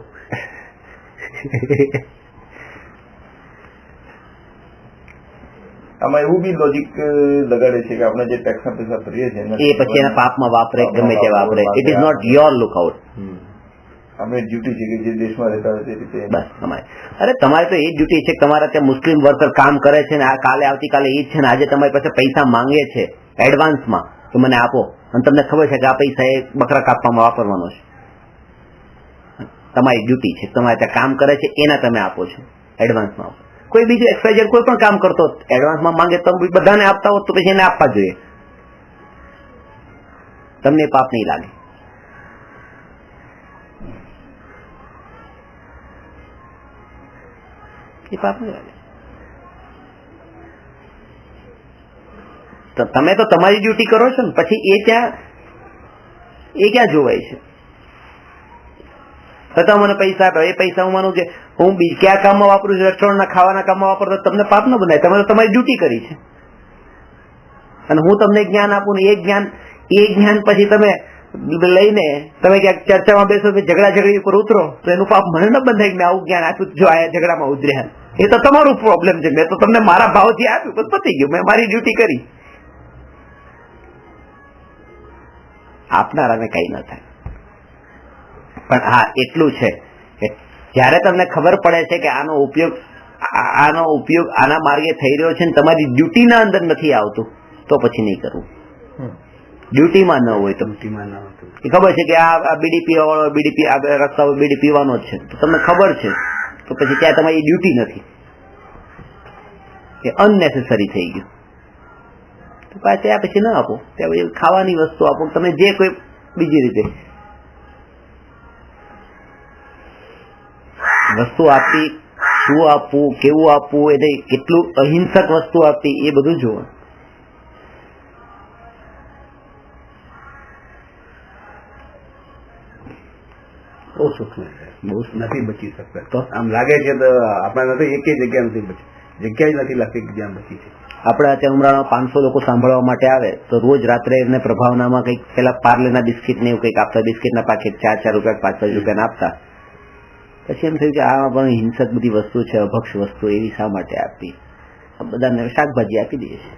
આમાં એવું બી લોજિક લગાડે છે કે આપણે જે ટેક્સના પૈસા ભરીએ છીએ એ પછી એના પાપમાં વાપરે, ગમે તે વાપરે. It is not your lookout. આપણે ડ્યુટી છે કે જે દેશમાં રહેતા હોય તે રીતે બસ તમારે. અરે તમારે તો એ ડ્યુટી છે કે તમારા ત્યાં મુસ્લિમ વર્કર કામ કરે છે ને કાલે આવતીકાલે ઈદ છે ને આજે તમારી પાસે પૈસા માંગે છે એડવાન્સમાં કે મને આપો, અને તમને ખબર છે કે આ પૈસા એ બકરા કાપવામાં વાપરવાનો છે. તમારી ડ્યુટી છે, તમારે ત્યાં કામ કરે છે એના તમે આપો છો એડવાન્સમાં આપો. કોઈ બીજું એક્સપાયર કોઈ પણ કામ કરતો એડવાન્સમાં માંગે તો બધાને આપતા હોત તો પછી એને આપવા જોઈએ. તમને પાપ નહીં લાગે. એ પાપ નહીં લાગે. તમે તો તમારી ડ્યુટી કરો છો ને, પછી એ ક્યાં જોવાય છે? છતાં મને પૈસા આપે, એ પૈસા હું માનું કે હું કયા કામમાં વાપરું છું, રેસ્ટોરન્ટના ખાવાના કામમાં વાપરતો તમને પાપ ન બનાય. તમે તો તમારી ડ્યુટી કરી છે. અને હું તમને જ્ઞાન આપું ને એ જ્ઞાન પછી તમે લઈને તમે ક્યાંક ચર્ચામાં બેસો કે ઝઘડા ઝઘડી ઉપર ઉતરો તો એનું પાપ મને ન બંધાય કે મેં આવું જ્ઞાન આપ્યું જો આ ઝઘડામાં ઉતર્યા. એ તો તમારું પ્રોબ્લેમ છે. મેં તો તમને મારા ભાવથી આપ્યું, બસ પતી ગયું, મેં મારી ડ્યુટી કરી. આપનારાને કઈ ન થાય. પણ હા એટલું છે કે જયારે તમને ખબર પડે છે કે આનો ઉપયોગ આના માર્ગે થઈ રહ્યો છે ને તમારી ડ્યુટીના અંદર નથી આવતું તો પછી નહીં કરવું. ડ્યુટીમાં ન હોય તો ખબર છે કે આ બીડી પીવા વાળો બીડી રસ્તા બીડી પીવાનો જ છે તો તમને ખબર છે તો પછી ત્યાં તમારી ડ્યુટી નથી, એ અનનેસેસરી થઈ ગયું. તો ત્યાં પછી ન આપો, ત્યાં પછી ખાવાની વસ્તુ આપો, તમે જે કોઈ બીજી રીતે વસ્તુ આપી, શું આપવું, કેવું આપવું, એટલે કેટલું અહિંસક વસ્તુ આપી એ બધું જોવાનું. બહુ સૂક્ષ્મ છે, બહુ નથી બચી શકતા. તો આમ લાગે છે તો આપણે નથી એક જગ્યા નથી બચી, જગ્યા જ નથી લાગતી જ્યાં બચી છે. આપણે અત્યારે ઉમરામાં 500 લોકો સાંભળવા માટે આવે તો રોજ રાત્રે એમને પ્રભાવનામાં કંઈક પેલા પાર્લેના બિસ્કીટ ને એવું કંઈક આપતા, બિસ્કીટના પાકેટ 4 રૂપિયા 5 રૂપિયા આપતા. પછી એમ થયું કે આ પણ હિંસક બધી વસ્તુ છે, અભક્ષ વસ્તુ, એવી શા માટે આપી? બધાને શાકભાજી આપી દઈએ છીએ,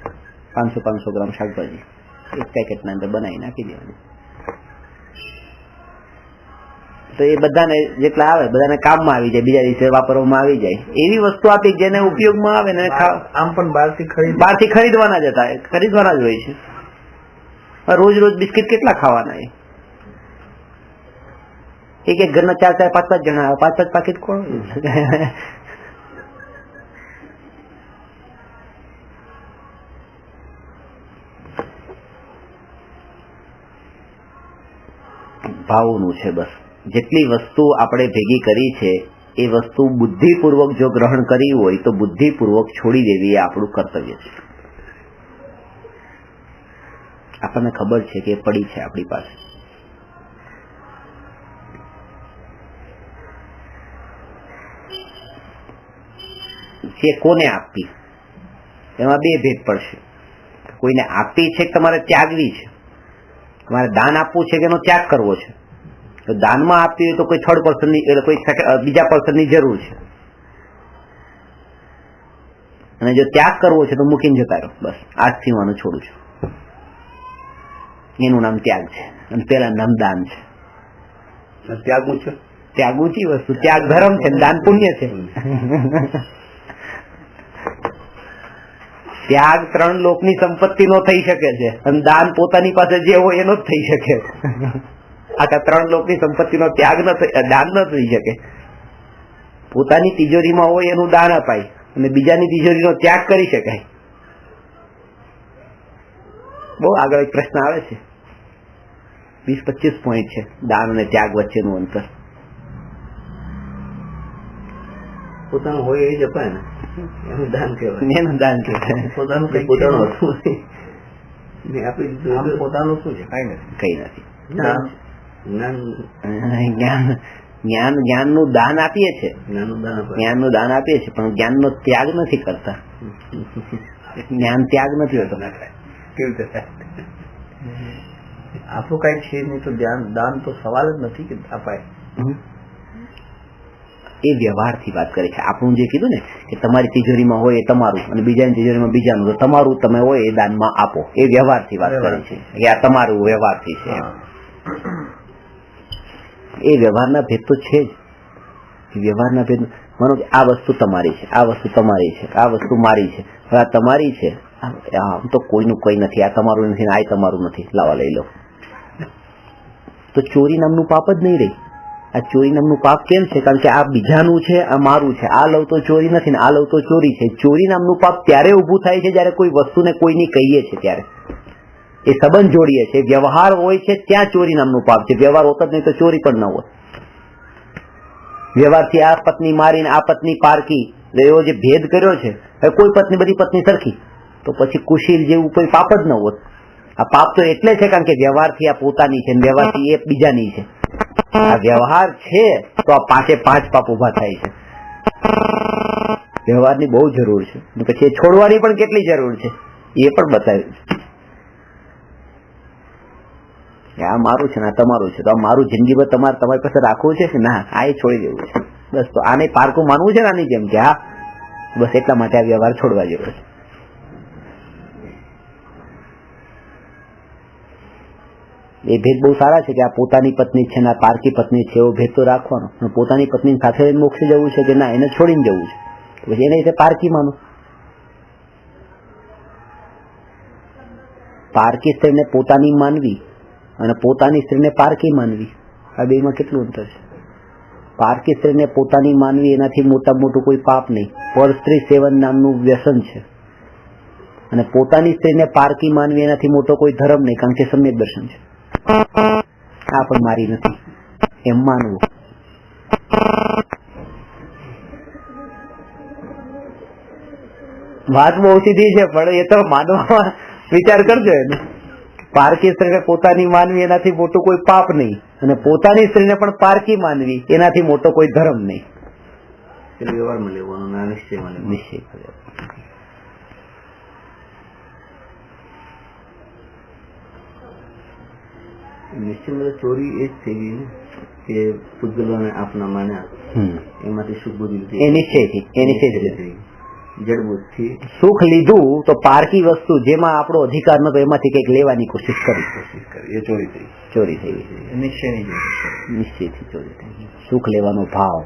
500 ગ્રામ શાકભાજી એક પેકેટના અંદર બનાવીને આપી દેવાની. તો એ બધાને જેટલા આવે બધાને કામમાં આવી જાય, બીજા દિવસે વાપરવામાં આવી જાય એવી વસ્તુ આપી જેને ઉપયોગમાં આવે ને. આમ પણ બહારથી ખરીદવાના જ હતા, ખરીદવાના જ હોય છે. રોજ બિસ્કીટ કેટલા ખાવાના? એક ઘરના 4-4, 5-5 જણા, 5-5 પાકીટ કોણ? ભાવનું છે બસ. જેટલી વસ્તુ આપણે ભેગી કરી છે એ વસ્તુ બુદ્ધિપૂર્વક જો ગ્રહણ કરી હોય તો બુદ્ધિપૂર્વક છોડી દેવી એ આપણું કર્તવ્ય છે. આપણને ખબર છે કે પડી છે આપણી પાસે. જે કોને આપવી એમાં બે ભેદ પડશે. કોઈને આપવી છે કે તમારે ત્યાગવી છે, તમારે દાન આપવું છે કે એનો ત્યાગ કરવો છે. તો દાનમાં આપવી હોય તો કોઈ થર્ડ પર્સનની એટલે કોઈ બીજા પર્સનની જરૂર છે, અને જો ત્યાગ કરવો છે તો મૂકીને જતા રહો. બસ આજથી હું આનું છોડું છું. એનું નામ ત્યાગ છે અને પેલા નામ દાન છે. ત્યાગ ઊંચો, ત્યાગ ઊંચી વસ્તુ, ત્યાગ ધર્મ છે, દાન પુણ્ય છે. ત્યાગ 3 લોકની સંપત્તિ નો થઈ શકે છે અને દાન પોતાની પાસે જે હોય એનો જ થઈ શકે. આખા 3 લોકની સંપત્તિનો ત્યાગ દાન ન થઈ શકે. પોતાની તિજોરીમાં હોય એનું દાન અપાય અને બીજાની તિજોરીનો ત્યાગ કરી શકાય? બહુ આગળ એક પ્રશ્ન આવે છે, 20-25 પોઈન્ટ છે દાન અને ત્યાગ વચ્ચેનું અંતર. પોતાનું હોય એ જ અપાય ને, એનું દાન કહેવાય. એનું દાન કહેવાય. પોતાનું કઈ પોતાનું હતું નહીં, આપી દીધું. પોતાનું શું છે? કઈ નથી. જ્ઞાનનું દાન આપીએ છીએ, જ્ઞાનનું દાન આપીએ છીએ, પણ જ્ઞાનનો ત્યાગ નથી કરતા. જ્ઞાન ત્યાગ નથી હોતો. કેવી રીતે આપણું કઈ છે નહીં તો દાન તો સવાલ જ નથી કે અપાય. એ વ્યવહારથી વાત કરે છે. આપણું જે કીધું ને કે તમારી તિજોરીમાં હોય એ તમારું અને બીજાની તિજોરીમાં બીજાનું, તો તમારું તમે હોય એ દાનમાં આપો, એ વ્યવહારથી વાત કરે છે કે આ તમારું વ્યવહારથી છે. એ વ્યવહારના ભેદ તો છે જ. વ્યવહારના ભેદ માનો કે આ વસ્તુ તમારી છે, આ વસ્તુ તમારી છે, આ વસ્તુ મારી છે. હવે આ તમારી છે, આમ તો કોઈનું કઈ નથી, આ તમારું નથી, આ તમારું નથી, લાવા લઈ લો. તો ચોરી નામનું પાપ જ નહીં રહી. આ ચોરી નામનું પાપ કેમ છે? કારણ કે આ બીજાનું છે, આ મારું છે. આ લવ તો ચોરી નથી ને આ લવ તો ચોરી છે. ચોરી નામનું પાપ ત્યારે ઉભું થાય છે જયારે કોઈ વસ્તુને કોઈની કહીએ છે, ત્યારે એ સંબંધ જોડીએ છે, વ્યવહાર હોય છે, ત્યાં ચોરી નામનું પાપ છે. વ્યવહાર હોત જ નહીં તો ચોરી પણ ન હોત. વ્યવહારથી આ પત્ની મારીને આ પત્ની પારકી, એવો જે ભેદ કર્યો છે, હવે કોઈ પત્ની બધી પત્ની સરખી, તો પછી કુશીલ જેવું કોઈ પાપ જ ન હોત. આ પાપ તો એટલે છે કારણ કે વ્યવહારથી આ પોતાની છે, વ્યવહારથી એ બીજાની છે. આ વ્યવહાર છે તો આ 5 પાપ ઉભા થાય છે. વ્યવહારની બહુ જરૂર છે. પછી એ છોડવાની પણ કેટલી જરૂર છે એ પણ બતાવ્યું છે. આ મારું છે ને આ તમારું છે, તો આ મારું જિંદગીભર તમારી પાસે રાખવું છે કે ના, આ એ છોડી દેવું છે બસ. તો આને પારકું માનવું છે ને આની જેમ કે હા બસ, એટલા માટે આ વ્યવહાર છોડવા જેવો છે. એ ભેદ બહુ સારા છે કે આ પોતાની પત્ની છે ને આ પારકી પત્ની છે, એવો ભેદ તો રાખવાનો. પોતાની પત્ની સાથે મોક્ષે જવું છે કે ના એને છોડીને જવું છે, પછી એને રીતે પારકી માનો. પારકી સ્ત્રીને પોતાની માનવી અને પોતાની સ્ત્રીને પારકી માનવી, આ બેમાં કેટલું અંતર છે? પારકી સ્ત્રીને પોતાની માનવી એનાથી મોટું કોઈ પાપ નહીં. પર સ્ત્રી સેવન નામનું વ્યસન છે. અને પોતાની સ્ત્રીને પારકી માનવી એનાથી મોટો કોઈ ધર્મ નહીં, કારણ કે સમ્યક દર્શન છે. આ પણ મારી નથી એમ માનવું. વાત બહુ સીધી છે પણ એ તો માનવામાં વિચાર કરજો એને. પારકી સ્ત્રીને પોતાની માનવી એનાથી મોટું કોઈ પાપ નહીં, અને પોતાની સ્ત્રીને પણ પારકી માનવી એનાથી મોટો કોઈ ધર્મ નહીં. વ્યવહારમાં લેવાનો, નિશ્ચયમાં લેવાનો. નિશ્ચય નિશ્ચયમાં ચોરી એ જ થઈ ગઈ ને કે પૂતગલોને આપના માન્યા, એમાંથી સુખ બધી એ નિશ્ચયથી જડબૂતથી સુખ લીધું તો પારકી વસ્તુ જેમાં આપણો અધિકાર નતો એમાંથી કંઈક લેવાની કોશિશ કરી, એ ચોરી થઈ ગઈ. નિશ્ચયથી ચોરી થઈ ગઈ. સુખ લેવાનો ભાવ.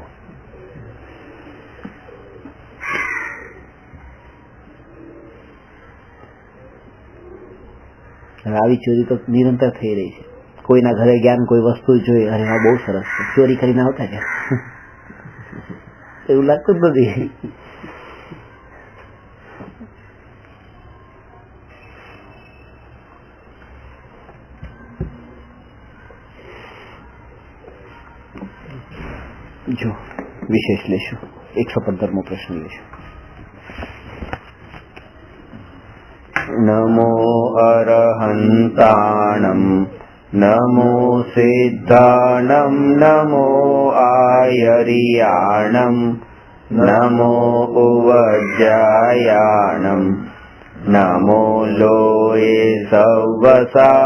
આવી ચોરી તો નિરંતર થઈ રહી છે. કોઈના ઘરે ગયા કોઈ વસ્તુ જોઈ, અરે હા બહુ સરસ છે, ચોરી કરીને આવતા છે એવું લાગતું જ નથી. જો વિશેષ લેશું, 115મો પ્રશ્ન લેશું. નમો અરહંતાણમ નમો સિદ્ધાણમ નમો આયરિયાણમ નમો ઉવજ્જાયાણમ નમો લોયે સવસાહૂનમ